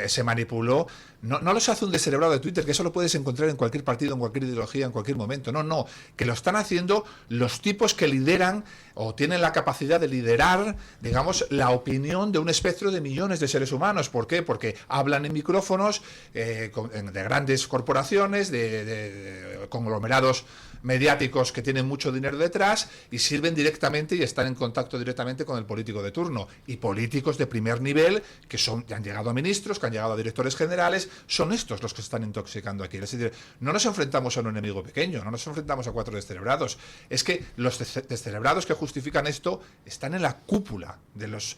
se manipuló, no los hace un descerebrado de Twitter, que eso lo puedes encontrar en cualquier partido, en cualquier ideología, en cualquier momento. No, que lo están haciendo los tipos que lideran o tienen la capacidad de liderar, digamos, la opinión de un espectro de millones de seres humanos. ¿Por qué? Porque hablan en micrófonos de grandes corporaciones, de conglomerados mediáticos que tienen mucho dinero detrás y sirven directamente y están en contacto directamente con el político de turno. Y políticos de primer nivel que han llegado a ministros, que han llegado a directores generales, son estos los que se están intoxicando aquí. Es decir, no nos enfrentamos a un enemigo pequeño, no nos enfrentamos a 4 descerebrados. Es que los descerebrados que justifican esto están en la cúpula de los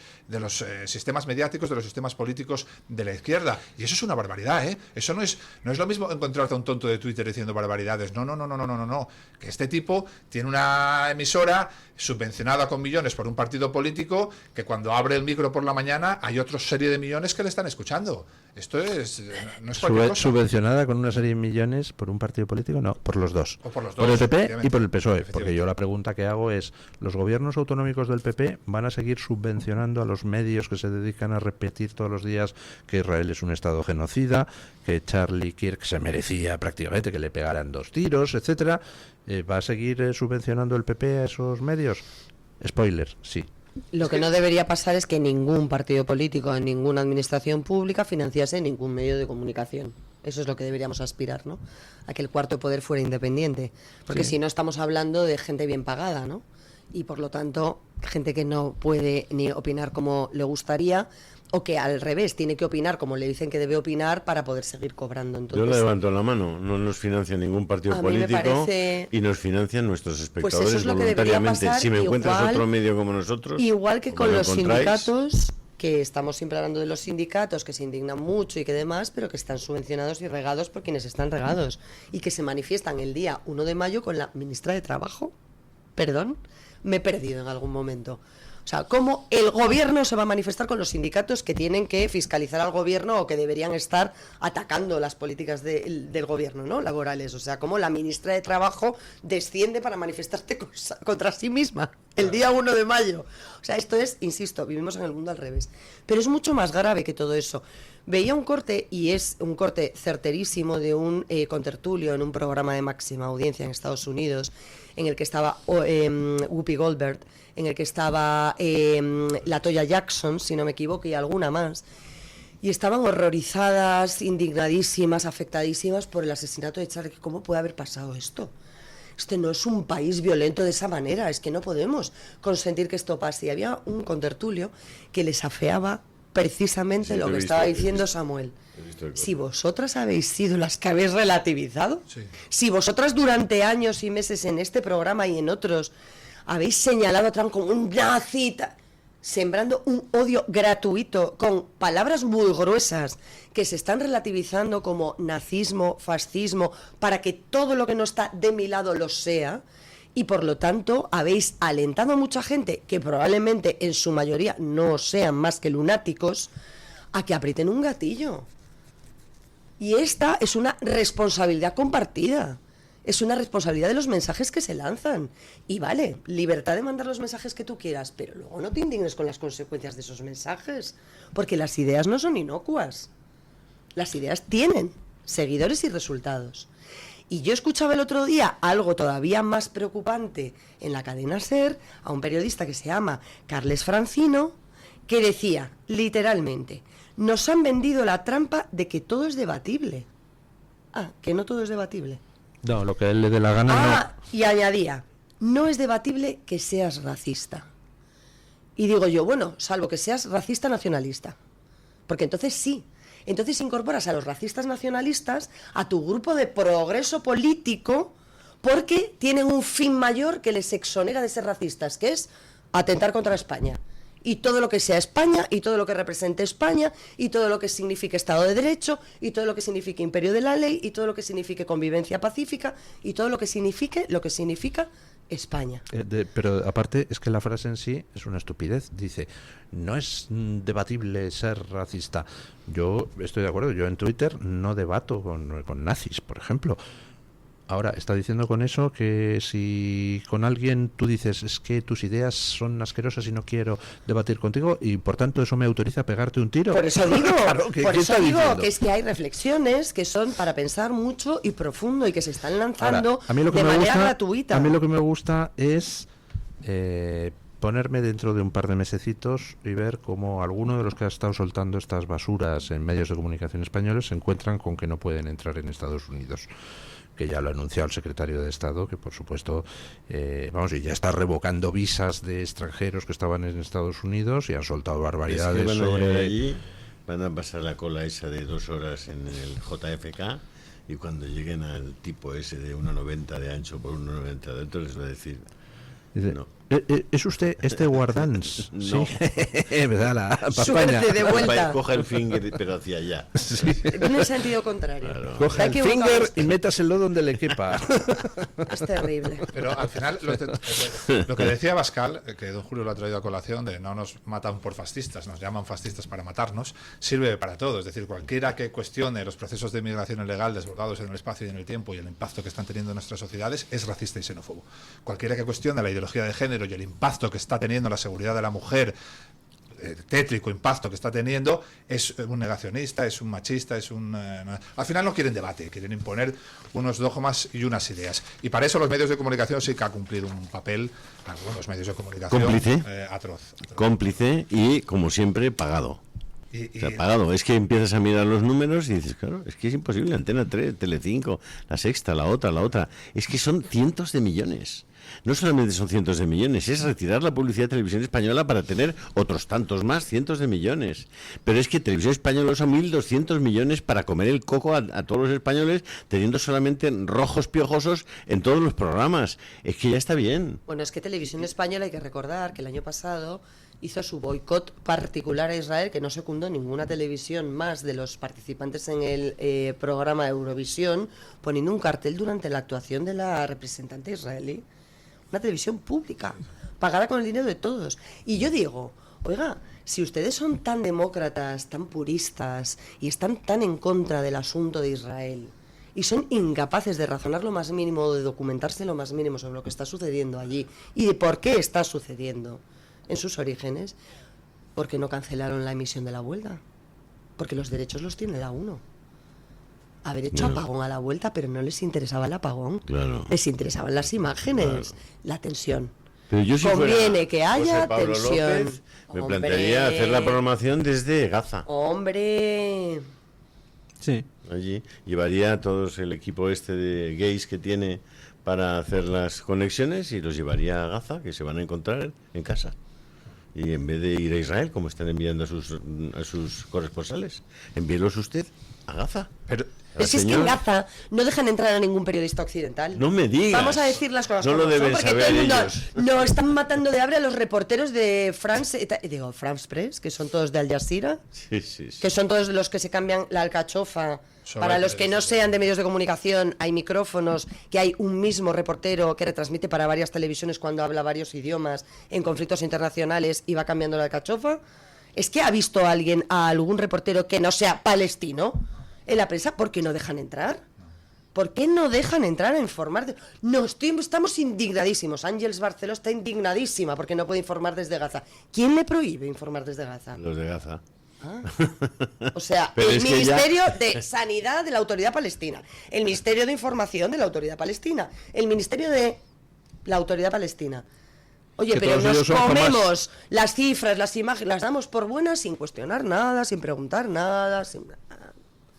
sistemas mediáticos, de los sistemas políticos de la izquierda. Y eso es una barbaridad, ¿eh? Eso no es lo mismo encontrarte a un tonto de Twitter diciendo barbaridades. No. Que este tipo tiene una emisora subvencionada con millones por un partido político que cuando abre el micro por la mañana hay otra serie de millones que le están escuchando. Esto no es cualquier cosa. Subvencionada con una serie de millones por un partido político, no, por los dos. O por los por dos, el PP y por el PSOE. Porque yo la pregunta que hago es, ¿los gobiernos autonómicos del PP van a seguir subvencionando a los medios que se dedican a repetir todos los días que Israel es un estado genocida, que Charlie Kirk se merecía prácticamente que le pegaran 2 tiros, etcétera? ¿Va a seguir subvencionando el PP a esos medios? Spoiler, sí. Lo que no debería pasar es que ningún partido político, en ninguna administración pública financiase ningún medio de comunicación. Eso es lo que deberíamos aspirar, ¿no? A que el cuarto poder fuera independiente. Porque si no estamos hablando de gente bien pagada, ¿no? Y por lo tanto, gente que no puede ni opinar como le gustaría, o que al revés tiene que opinar como le dicen que debe opinar para poder seguir cobrando. Entonces, yo le levanto la mano, no nos financia ningún partido político y nos financian nuestros espectadores pues eso es lo voluntariamente. Que pasar, si me encuentras otro medio como nosotros, igual que con los sindicatos, que estamos siempre hablando de los sindicatos que se indignan mucho y que demás, pero que están subvencionados y regados por quienes están regados y que se manifiestan el día 1 de mayo con la ministra de Trabajo. Perdón, me he perdido en algún momento. O sea, ¿cómo el gobierno se va a manifestar con los sindicatos que tienen que fiscalizar al gobierno o que deberían estar atacando las políticas del gobierno, ¿no? Laborales? O sea, ¿cómo la ministra de Trabajo desciende para manifestarse contra sí misma el día 1 de mayo? O sea, esto es, insisto, vivimos en el mundo al revés. Pero es mucho más grave que todo eso. Veía un corte, y es un corte certerísimo, de un contertulio en un programa de máxima audiencia en Estados Unidos, en el que estaba Whoopi Goldberg, en el que estaba LaToya Jackson, si no me equivoco, y alguna más, y estaban horrorizadas, indignadísimas, afectadísimas por el asesinato de Charlie. ¿Cómo puede haber pasado esto? Este no es un país violento de esa manera, es que no podemos consentir que esto pase. Y había un contertulio que les afeaba precisamente lo que estaba diciendo Samuel. Si vosotras habéis sido las que habéis relativizado, si vosotras durante años y meses en este programa y en otros habéis señalado a Trump como un nazi, sembrando un odio gratuito con palabras muy gruesas que se están relativizando como nazismo, fascismo, para que todo lo que no está de mi lado lo sea, y por lo tanto habéis alentado a mucha gente, que probablemente en su mayoría no sean más que lunáticos, a que aprieten un gatillo. Y esta es una responsabilidad compartida. Es una responsabilidad de los mensajes que se lanzan. Y vale, libertad de mandar los mensajes que tú quieras, pero luego no te indignes con las consecuencias de esos mensajes, porque las ideas no son inocuas. Las ideas tienen seguidores y resultados. Y yo escuchaba el otro día algo todavía más preocupante en la cadena SER, a un periodista que se llama Carles Francino, que decía, literalmente, nos han vendido la trampa de que todo es debatible. Ah, que no todo es debatible. No, lo que a él le dé la gana no. Y añadía, no es debatible que seas racista. Y digo yo, bueno, salvo que seas racista nacionalista. Porque entonces sí. Entonces incorporas a los racistas nacionalistas a tu grupo de progreso político porque tienen un fin mayor que les exonera de ser racistas, que es atentar contra España. y todo lo que sea España, y todo lo que represente España, y todo lo que signifique Estado de Derecho, y todo lo que signifique imperio de la ley, y todo lo que signifique convivencia pacífica, y todo lo que significa España. Pero aparte es que la frase en sí es una estupidez. Dice, no es debatible ser racista. Yo estoy de acuerdo, yo en Twitter no debato con nazis, por ejemplo. Ahora, está diciendo con eso que si con alguien tú dices es que tus ideas son asquerosas y no quiero debatir contigo y por tanto eso me autoriza a pegarte un tiro. Por eso digo, Claro, por eso digo que es que hay reflexiones que son para pensar mucho y profundo y que se están lanzando Ahora, a mí lo que de me manera gusta, gratuita. A mí lo que me gusta es ponerme dentro de un par de mesecitos y ver cómo alguno de los que ha estado soltando estas basuras en medios de comunicación españoles se encuentran con que no pueden entrar en Estados Unidos, que ya lo ha anunciado el secretario de Estado, que por supuesto, y ya está revocando visas de extranjeros que estaban en Estados Unidos y han soltado barbaridades van a sobre... llegar allí, van a pasar la cola esa de 2 horas en el JFK y cuando lleguen al tipo ese de 1,90 de ancho por 1,90 de alto les va a decir... Dice, no. ¿Es usted Guardans? No. Sí. Me da la pa' Suerte España. de vuelta. Coja el finger, pero hacia allá. Sí. En el sentido contrario. Claro. Coja el Está equivocado finger usted. y métaselo donde le quepa. Es terrible. Pero al final, lo que decía Bascal, que don Julio lo ha traído a colación, de no nos matan por fascistas, nos llaman fascistas para matarnos, sirve para todo. Es decir, cualquiera que cuestione los procesos de inmigración ilegal desbordados en el espacio y en el tiempo y el impacto que están teniendo en nuestras sociedades es racista y xenófobo. Cualquiera que cuestione la ideología de género y el impacto que está teniendo la seguridad de la mujer, tétrico impacto que está teniendo, es un negacionista, es un machista, es un... al final no quieren debate, quieren imponer unos dogmas y unas ideas. Y para eso los medios de comunicación sí que han cumplido un papel, algunos medios de comunicación, Cómplice. Atroz. Cómplice y, como siempre, pagado. O sea, pagado. Es que empiezas a mirar los números y dices, claro, es que es imposible. Antena 3, Telecinco, La Sexta, la otra. Es que son cientos de millones. No solamente son cientos de millones, es retirar la publicidad de Televisión Española para tener otros tantos más, cientos de millones. Pero es que Televisión Española usa 1.200 millones para comer el coco a todos los españoles, teniendo solamente rojos piojosos en todos los programas. Es que ya está bien. Bueno, es que Televisión Española, hay que recordar que el año pasado hizo su boicot particular a Israel, que no secundó ninguna televisión más de los participantes en el programa de Eurovisión, poniendo un cartel durante la actuación de la representante israelí. Una televisión pública, pagada con el dinero de todos. Y yo digo, oiga, si ustedes son tan demócratas, tan puristas y están tan en contra del asunto de Israel y son incapaces de razonar lo más mínimo, de documentarse lo más mínimo sobre lo que está sucediendo allí y de por qué está sucediendo en sus orígenes, ¿por qué no cancelaron la emisión de la vuelta? Porque los derechos los tiene la UNO. Haber hecho apagón a la vuelta, pero no les interesaba el apagón. Claro. Les interesaban las imágenes, Claro. la tensión. Pero yo si Conviene fuera que haya José Pablo tensión. López, me Hombre. plantearía hacer la programación desde Gaza. Hombre, Sí. Allí llevaría a todos el equipo este de gays que tiene para hacer las conexiones y los llevaría a Gaza, que se van a encontrar en casa. Y en vez de ir a Israel, como están enviando a sus corresponsales, envíelos usted a Gaza. Pero, si es que en Gaza no dejan entrar a ningún periodista occidental. No me digas. Vamos a decir las cosas No como lo son, deben porque saber todo el mundo ellos. no están matando de hambre a los reporteros de France Press, que son todos de Al Jazeera, Sí. que son todos los que se cambian la alcachofa. Sobre Para los que no periodistas. sean de medios de comunicación, hay micrófonos, que hay un mismo reportero que retransmite para varias televisiones cuando habla varios idiomas en conflictos internacionales y va cambiando la alcachofa. ¿Es que ha visto alguien, a algún reportero que no sea palestino en la prensa? ¿Por qué no dejan entrar? ¿Por qué no dejan entrar a informar? Estamos indignadísimos. Ángeles Barceló está indignadísima porque no puede informar desde Gaza. ¿Quién le prohíbe informar desde Gaza? Los de Gaza. O sea, Pero el es que Ministerio de Sanidad de la Autoridad Palestina, el Ministerio de Información de la Autoridad Palestina, el Ministerio de la Autoridad Palestina. Oye, Que pero todos nos ellos son comemos las cifras, las imágenes, las damos por buenas sin cuestionar nada, sin preguntar nada, sin...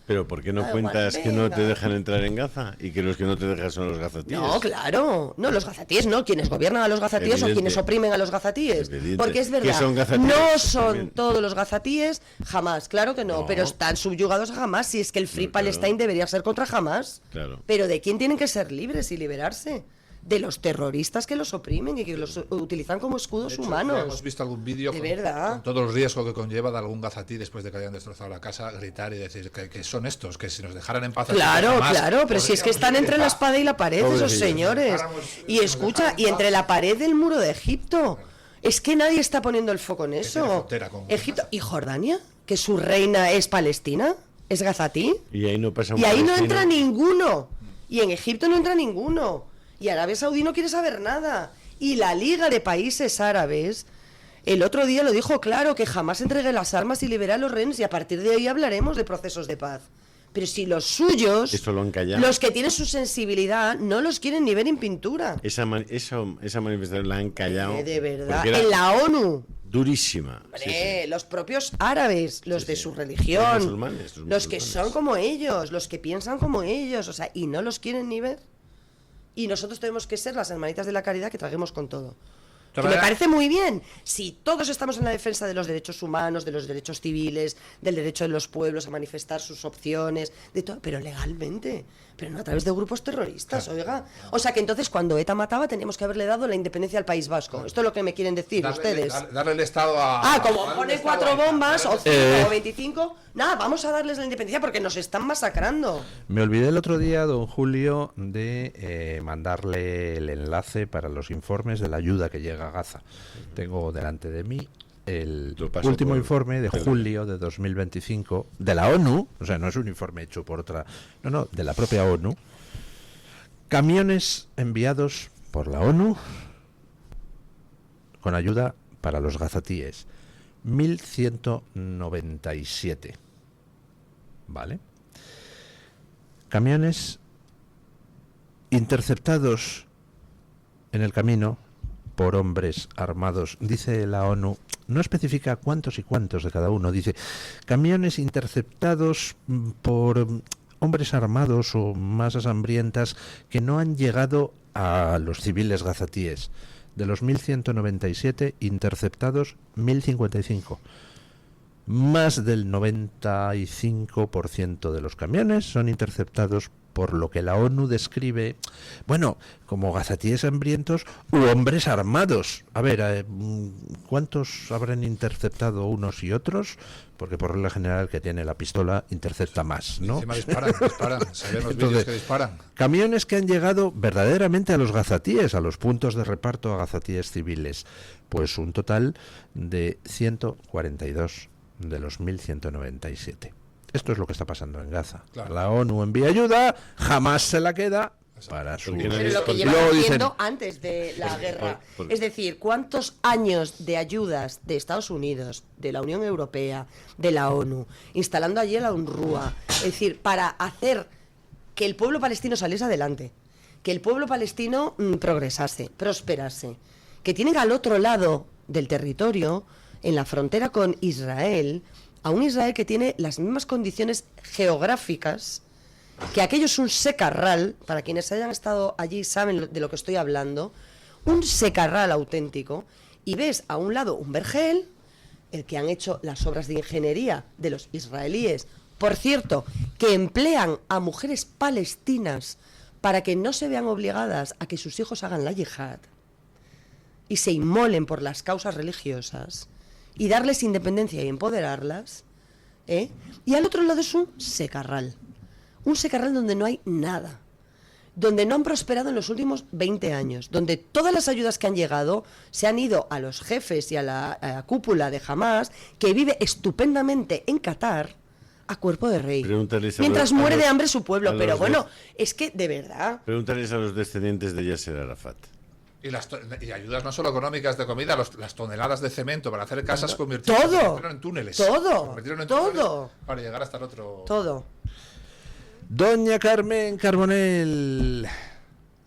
Pero ¿por qué no Da cuentas igual, que no te venga. dejan entrar en Gaza y que los que no te dejan son los gazatíes? No, claro. No, los gazatíes no. Quienes gobiernan a los gazatíes o Evidente. quienes oprimen a los gazatíes. Evidente. Porque es ¿Qué verdad. son gazatíes? No son También. todos los gazatíes jamás. Claro que no, No. pero están subyugados a Hamas. Si es que el Free No, claro. Palestine debería ser contra Hamas. Claro. Pero ¿de quién tienen que ser libres y liberarse? de los terroristas que los oprimen y que los utilizan como escudos De hecho, humanos. hemos visto algún vídeo De con, verdad. con todo el riesgo que conlleva de algún gazatí después de que hayan destrozado la casa, gritar y decir que son estos, que si nos dejaran en paz... Claro, jamás claro, pero si es que están entre la espada y la pared esos señores. Y escucha, y entre la pared del muro de Egipto. Es que nadie está poniendo el foco en eso. Egipto y Jordania, que su reina es Palestina, es gazatí. Y ahí no pasa un Y ahí no palestino. entra ninguno. Y en Egipto no entra ninguno. Y Arabia Saudí no quiere saber nada. Y la Liga de Países Árabes el otro día lo dijo claro, que jamás entregue las armas y libere a los rehenes, y a partir de ahí hablaremos de procesos de paz. Pero si los suyos, Esto lo han callado. los que tienen su sensibilidad, no los quieren ni ver en pintura. Esa manifestación la han callado. De verdad. porque era En la ONU. Durísima. Hombre, los propios árabes, los de su religión, Los musulmanes, los que son como ellos, los que piensan como ellos, o sea, y no los quieren ni ver. Y nosotros tenemos que ser las hermanitas de la caridad que traguemos con todo. Que me parece muy bien. Si todos estamos en la defensa de los derechos humanos, de los derechos civiles, del derecho de los pueblos a manifestar sus opciones, de todo, pero legalmente, pero no a través de grupos terroristas, oiga. O sea que entonces cuando ETA mataba teníamos que haberle dado la independencia al País Vasco. Esto es lo que me quieren decir ustedes. Darle el Estado a... Como darle el pone Estado 4 a- bombas, o darle- 5 o 25, nada, vamos a darles la independencia porque nos están masacrando. Me olvidé el otro día, don Julio, de mandarle el enlace para los informes de la ayuda que llega a Gaza. Tengo delante de mí el paso último por- informe de julio de 2025 de la ONU, o sea, no es un informe hecho por otra, no, de la propia ONU. Camiones enviados por la ONU con ayuda para los gazatíes. 1197. ¿Vale? Camiones interceptados en el camino por hombres armados. Dice la ONU, no especifica cuántos y cuántos de cada uno. Dice, camiones interceptados por hombres armados o masas hambrientas que no han llegado a los civiles gazatíes. De los 1197 interceptados, 1055. Más del 95% de los camiones son interceptados por lo que la ONU describe, bueno, como gazatíes hambrientos u hombres armados. A ver, ¿cuántos habrán interceptado unos y otros? Porque por regla general el que tiene la pistola intercepta más, ¿no? Encima disparan, se ven los Entonces, vídeos que disparan. camiones que han llegado verdaderamente a los gazatíes, a los puntos de reparto a gazatíes civiles. Pues un total de 142 de los 1197. Esto es lo que está pasando en Gaza. Claro. La ONU envía ayuda, jamás se la queda para su... Pero lo que Y llevan luego dicen, haciendo antes de la guerra. Es decir, ¿cuántos años de ayudas de Estados Unidos, de la Unión Europea, de la ONU, instalando allí la UNRWA? Es decir, para hacer que el pueblo palestino saliese adelante, que el pueblo palestino progresase, prosperase, que tienen al otro lado del territorio, en la frontera con Israel, a un Israel que tiene las mismas condiciones geográficas, que aquello es un secarral, para quienes hayan estado allí saben de lo que estoy hablando, un secarral auténtico, y ves a un lado un vergel, el que han hecho las obras de ingeniería de los israelíes, por cierto, que emplean a mujeres palestinas para que no se vean obligadas a que sus hijos hagan la yihad y se inmolen por las causas religiosas, y darles independencia y empoderarlas, ¿eh? Y al otro lado es un secarral donde no hay nada, donde no han prosperado en los últimos 20 años, donde todas las ayudas que han llegado se han ido a los jefes y a la cúpula de Hamas, que vive estupendamente en Qatar, a cuerpo de rey, mientras muere de hambre su pueblo. Pero bueno, es que de verdad... Pregúntales a los descendientes de Yasser Arafat. Y ayudas no solo económicas de comida, las toneladas de cemento para hacer casas Todo, se convirtieron en túneles. todo. Para llegar hasta el otro... Todo. Doña Carmen Carbonell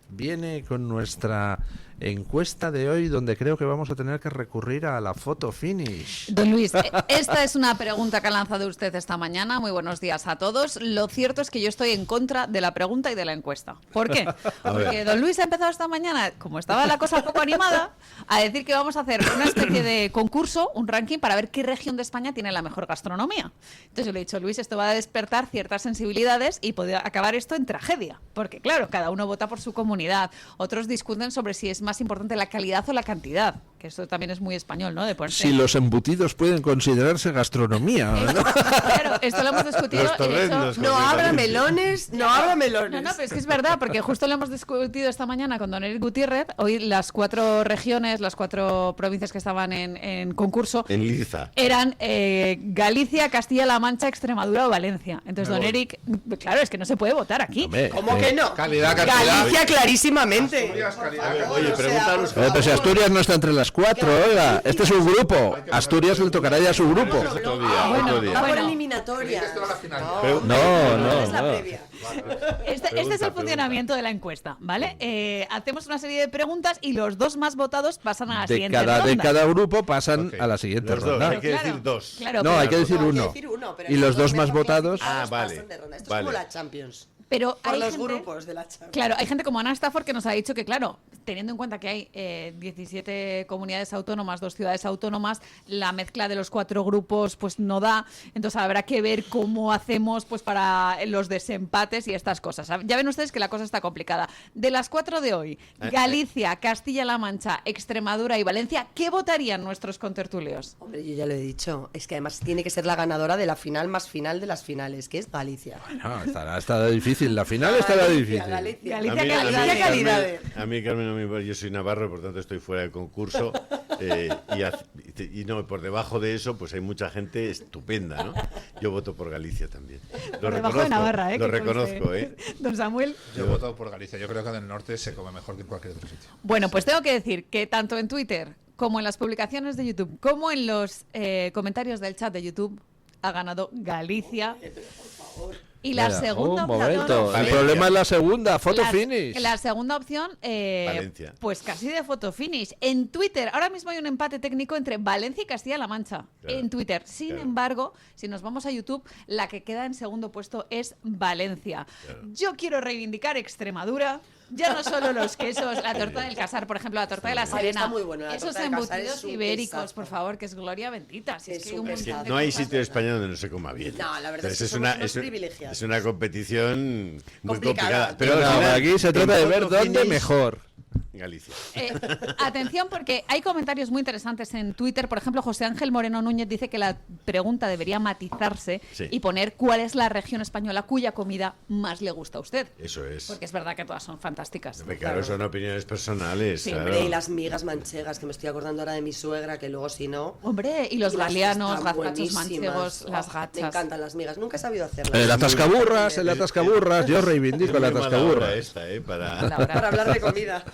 viene con nuestra encuesta de hoy donde creo que vamos a tener que recurrir a la foto finish. Don Luis, esta es una pregunta que ha lanzado usted esta mañana. Muy buenos días a todos. Lo cierto es que yo estoy en contra de la pregunta y de la encuesta. ¿Por qué? Porque don Luis ha empezado esta mañana, como estaba la cosa poco animada, a decir que vamos a hacer una especie de concurso, un ranking para ver qué región de España tiene la mejor gastronomía. Entonces yo le he dicho, Luis, esto va a despertar ciertas sensibilidades y puede acabar esto en tragedia. Porque claro, cada uno vota por su comunidad. Otros discuten sobre si es más importante la calidad o la cantidad. Que esto también es muy español, ¿no? De ponerse... Si los embutidos pueden considerarse gastronomía, ¿no? Claro, esto lo hemos discutido. No abra melones, no abra melones. No, pero es que es verdad, porque justo lo hemos discutido esta mañana con don Eric Gutiérrez. Hoy las 4 regiones, las 4 provincias que estaban en concurso En Liza. eran Galicia, Castilla-La Mancha, Extremadura o Valencia. Entonces don Eric, claro, es que no se puede votar aquí. ¿Cómo que no? Calidad. Galicia clarísimamente. Oye, pregúntanos. Pero si Asturias no está entre las 4, oiga, este es un grupo. Asturias le tocará ya a su grupo. Otro día. Va por eliminatorias. No. Es la previa. Este es el funcionamiento de la encuesta, ¿vale? Hacemos una serie de preguntas y los 2 más votados pasan a la siguiente ronda. De cada grupo pasan a la siguiente Los dos, ronda. hay que decir 2. Claro, No, hay que decir uno. Pero Y los 2 más mejor votados... clasificados vale. pasan de ronda. Esto Vale. es como la Champions. pero Por hay los gente, grupos de la Champions. Claro, hay gente como Ana Stafford que nos ha dicho que, claro, teniendo en cuenta que hay 17 comunidades autónomas, 2 ciudades autónomas, la mezcla de los 4 grupos pues no da, entonces habrá que ver cómo hacemos pues para los desempates y estas cosas. Ya ven ustedes que la cosa está complicada. De las 4 de hoy, Galicia, Castilla-La Mancha, Extremadura y Valencia, ¿qué votarían nuestros contertulios? Hombre, yo ya lo he dicho, es que además tiene que ser la ganadora de la final más final de las finales, que es Galicia. Bueno, estará difícil, la final estará difícil. Galicia, calidad. A mí, Carmen, no me importa. Yo soy navarro, por tanto estoy fuera del concurso. Y no, por debajo de eso, pues hay mucha gente estupenda, ¿no? Yo voto por Galicia también. Por debajo de Navarra, lo reconozco, ¿eh? Don Samuel. Yo voto por Galicia. Yo creo que en el norte se come mejor que en cualquier otro sitio. Bueno, pues tengo que decir que tanto en Twitter como en las publicaciones de YouTube, como en los comentarios del chat de YouTube, ha ganado Galicia. Y la segunda un opción... momento, el problema es la segunda, photo finish. La segunda opción, Valencia. pues casi de photo finish. En Twitter, ahora mismo hay un empate técnico entre Valencia y Castilla-La Mancha. Claro, en Twitter. Sin embargo, si nos vamos a YouTube, la que queda en segundo puesto es Valencia. Claro. Yo quiero reivindicar Extremadura. Ya no solo los quesos, la torta del Casar, por ejemplo, la torta de la Serena. Está muy bueno, la esos torta del Casar embutidos es un ibéricos, besazo. por favor, que es gloria bendita. Si es que hay un Es que montón de no hay cosas. sitio en España donde no se coma bien. No, la verdad Entonces es que somos unos privilegiados. Es una competición muy Complicada. complicada. Pero al No, final, aquí se trata de el ver photo dónde finish, mejor. Galicia. Atención, porque hay comentarios muy interesantes en Twitter. Por ejemplo, José Ángel Moreno Núñez dice que la pregunta debería matizarse Sí. y poner cuál es la región española cuya comida más le gusta a usted. Eso es. Porque es verdad que todas son fantásticas. Claro, son opiniones personales. Sí, claro. Hombre, y las migas manchegas, que me estoy acordando ahora de mi suegra, que luego si no... Hombre, y los las galeanos, están gazpachos buenísimas. manchegos, las Me gachas. encantan las migas, nunca he sabido hacerlas. El atascaburras, yo reivindico el Es muy mala hora atascaburras. esta, para... Para hablar de comida.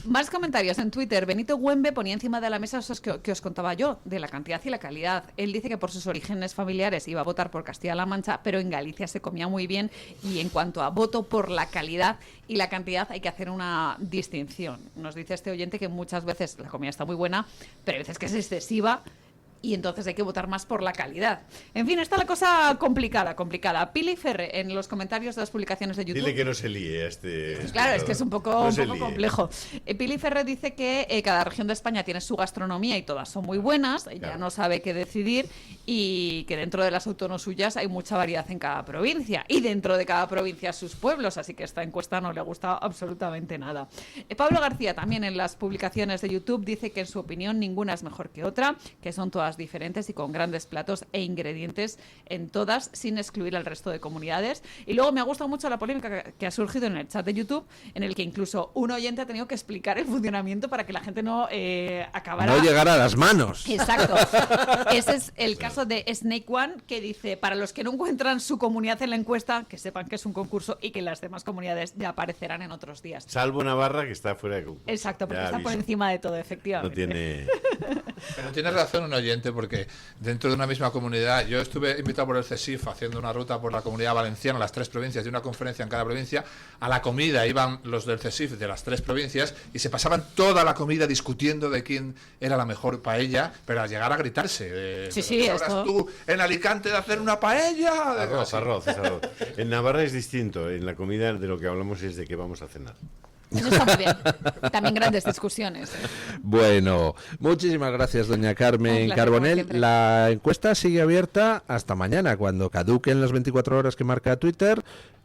Más comentarios en Twitter. Benito Güembe ponía encima de la mesa esos que os contaba yo, de la cantidad y la calidad. Él dice que por sus orígenes familiares iba a votar por Castilla-La Mancha, pero en Galicia se comía muy bien. Y en cuanto a voto por la calidad y la cantidad, hay que hacer una distinción. Nos dice este oyente que muchas veces la comida está muy buena, pero hay veces que es excesiva. Y entonces hay que votar más por la calidad. En fin, está la cosa complicada. Pili Ferre, en los comentarios de las publicaciones de YouTube. Dile que no se líe a este... Claro, es que es un poco, No un se poco líe. complejo. Pili Ferre dice que cada región de España tiene su gastronomía y todas son muy buenas, ya no sabe qué decidir y que dentro de las autónomas suyas hay mucha variedad en cada provincia y dentro de cada provincia sus pueblos, así que esta encuesta no le gusta absolutamente nada. Pablo García también en las publicaciones de YouTube dice que en su opinión ninguna es mejor que otra, que son todas diferentes y con grandes platos e ingredientes en todas, sin excluir al resto de comunidades. Y luego me ha gustado mucho la polémica que ha surgido en el chat de YouTube, en el que incluso un oyente ha tenido que explicar el funcionamiento para que la gente no acabara... No llegar a las manos. Exacto. Ese es el caso de Snake One, que dice, para los que no encuentran su comunidad en la encuesta, que sepan que es un concurso y que las demás comunidades ya aparecerán en otros días. Salvo Navarra, que está fuera de concurso. Exacto, porque Ya está por aviso. encima de todo, No efectivamente. tiene... Pero tiene razón un oyente oyente, porque dentro de una misma comunidad, yo estuve invitado por el CESIF haciendo una ruta por la Comunidad Valenciana, las 3 provincias, de una conferencia en cada provincia. A la comida iban los del CESIF de las 3 provincias y se pasaban toda la comida discutiendo de quién era la mejor paella, pero al llegar a gritarse. Sí, ¿Sabrás tú en Alicante de hacer una paella? Arroz. En Navarra es distinto. En la comida de lo que hablamos es de qué vamos a cenar. Eso está muy bien. También grandes discusiones. Bueno, muchísimas gracias, doña Carmen placer, Carbonell. como siempre. La encuesta sigue abierta hasta mañana, cuando caduquen las 24 horas que marca Twitter.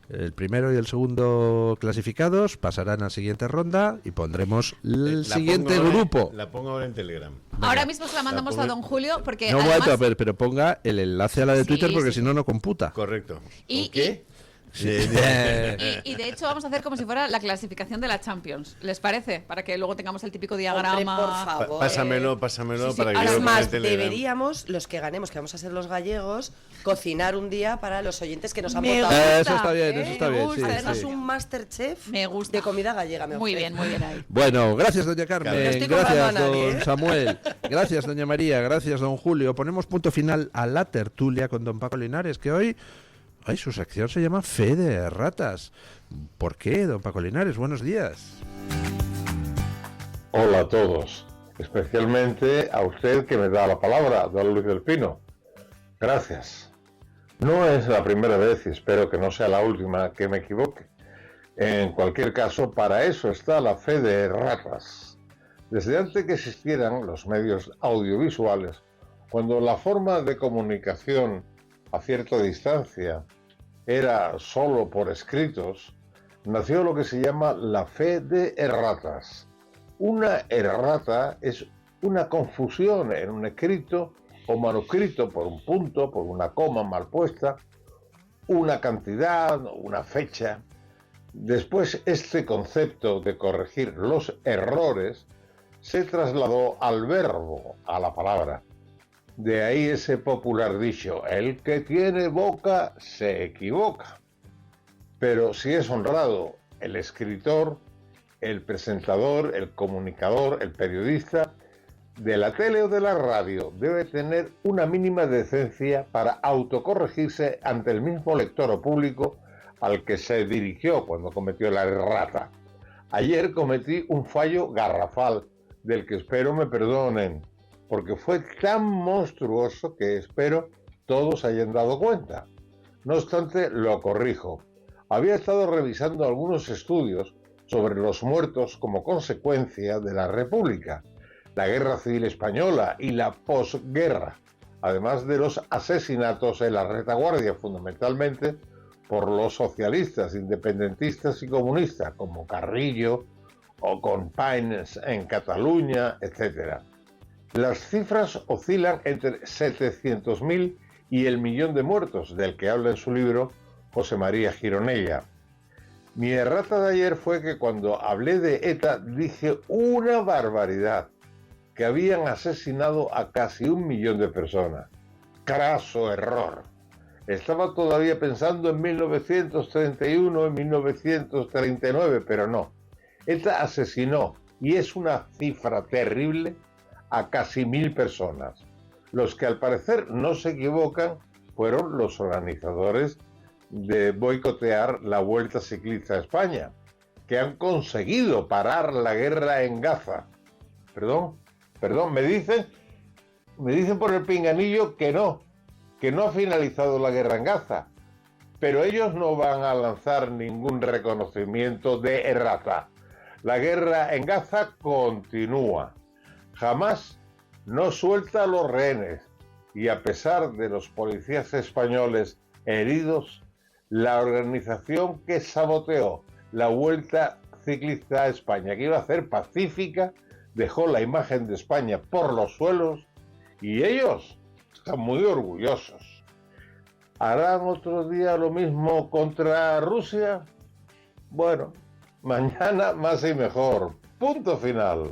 El primero y el segundo clasificados pasarán a la siguiente ronda y pondremos el siguiente grupo. La pongo ahora en Telegram. Ahora mismo se la mandamos a don Julio porque No, además... a ver, pero ponga el enlace a la de Twitter porque si no, no computa. Correcto. Y- ¿Qué? Y de hecho vamos a hacer como si fuera la clasificación de la Champions. ¿Les parece? Para que luego tengamos el típico diagrama. Hombre, por favor. Pásamelo Sí, para que ahora yo es lo ponga en más, Telegram. deberíamos, los que ganemos, que vamos a ser los gallegos, cocinar un día para los oyentes que nos han Me votado. gusta, Eso está bien, eso está me bien. gusta, sí, Hacernos sí. un Masterchef Me gusta. de comida gallega. Muy bien ahí. Bueno, gracias, doña Carmen. No estoy comprando Gracias, a nadie, don ¿eh? Samuel. Gracias, doña María. Gracias, don Julio. Ponemos punto final a la tertulia con don Paco Linares, que hoy... Ay, su sección se llama Fe de Ratas. ¿Por qué, don Paco Linares? Buenos días. Hola a todos, especialmente a usted que me da la palabra, don Luis del Pino. Gracias. No es la primera vez y espero que no sea la última que me equivoque. En cualquier caso, para eso está la fe de ratas. Desde antes que existieran los medios audiovisuales, cuando la forma de comunicación a cierta distancia era solo por escritos, nació lo que se llama la fe de erratas. Una errata es una confusión en un escrito o manuscrito por un punto, por una coma mal puesta, una cantidad, una fecha. Después este concepto de corregir los errores se trasladó al verbo, a la palabra. De ahí ese popular dicho, el que tiene boca se equivoca. Pero si es honrado el escritor, el presentador, el comunicador, el periodista, de la tele o de la radio, debe tener una mínima decencia para autocorregirse ante el mismo lector o público al que se dirigió cuando cometió la errata. Ayer cometí un fallo garrafal, del que espero me perdonen, porque fue tan monstruoso que espero todos hayan dado cuenta. No obstante, lo corrijo. Había estado revisando algunos estudios sobre los muertos como consecuencia de la República, la Guerra Civil Española y la posguerra, además de los asesinatos en la retaguardia, fundamentalmente por los socialistas, independentistas y comunistas, como Carrillo o Companys en Cataluña, etc. Las cifras oscilan entre 700.000 y el millón de muertos, del que habla en su libro José María Gironella. Mi errata de ayer fue que cuando hablé de ETA dije una barbaridad, que habían asesinado a casi 1 millón de personas. Craso error. Estaba todavía pensando en 1931, en 1939, pero no. ETA asesinó, y es una cifra terrible, a casi 1.000 personas. Los que al parecer no se equivocan fueron los organizadores de boicotear la Vuelta Ciclista a España, que han conseguido parar la guerra en Gaza. Perdón, me dicen por el pinganillo que no ha finalizado la guerra en Gaza, pero ellos no van a lanzar ningún reconocimiento de errata. La guerra en Gaza continúa. Jamás no suelta a los rehenes y a pesar de los policías españoles heridos, la organización que saboteó la Vuelta Ciclista a España, que iba a ser pacífica, dejó la imagen de España por los suelos y ellos están muy orgullosos. ¿Harán otro día lo mismo contra Rusia? Bueno, mañana más y mejor. Punto final.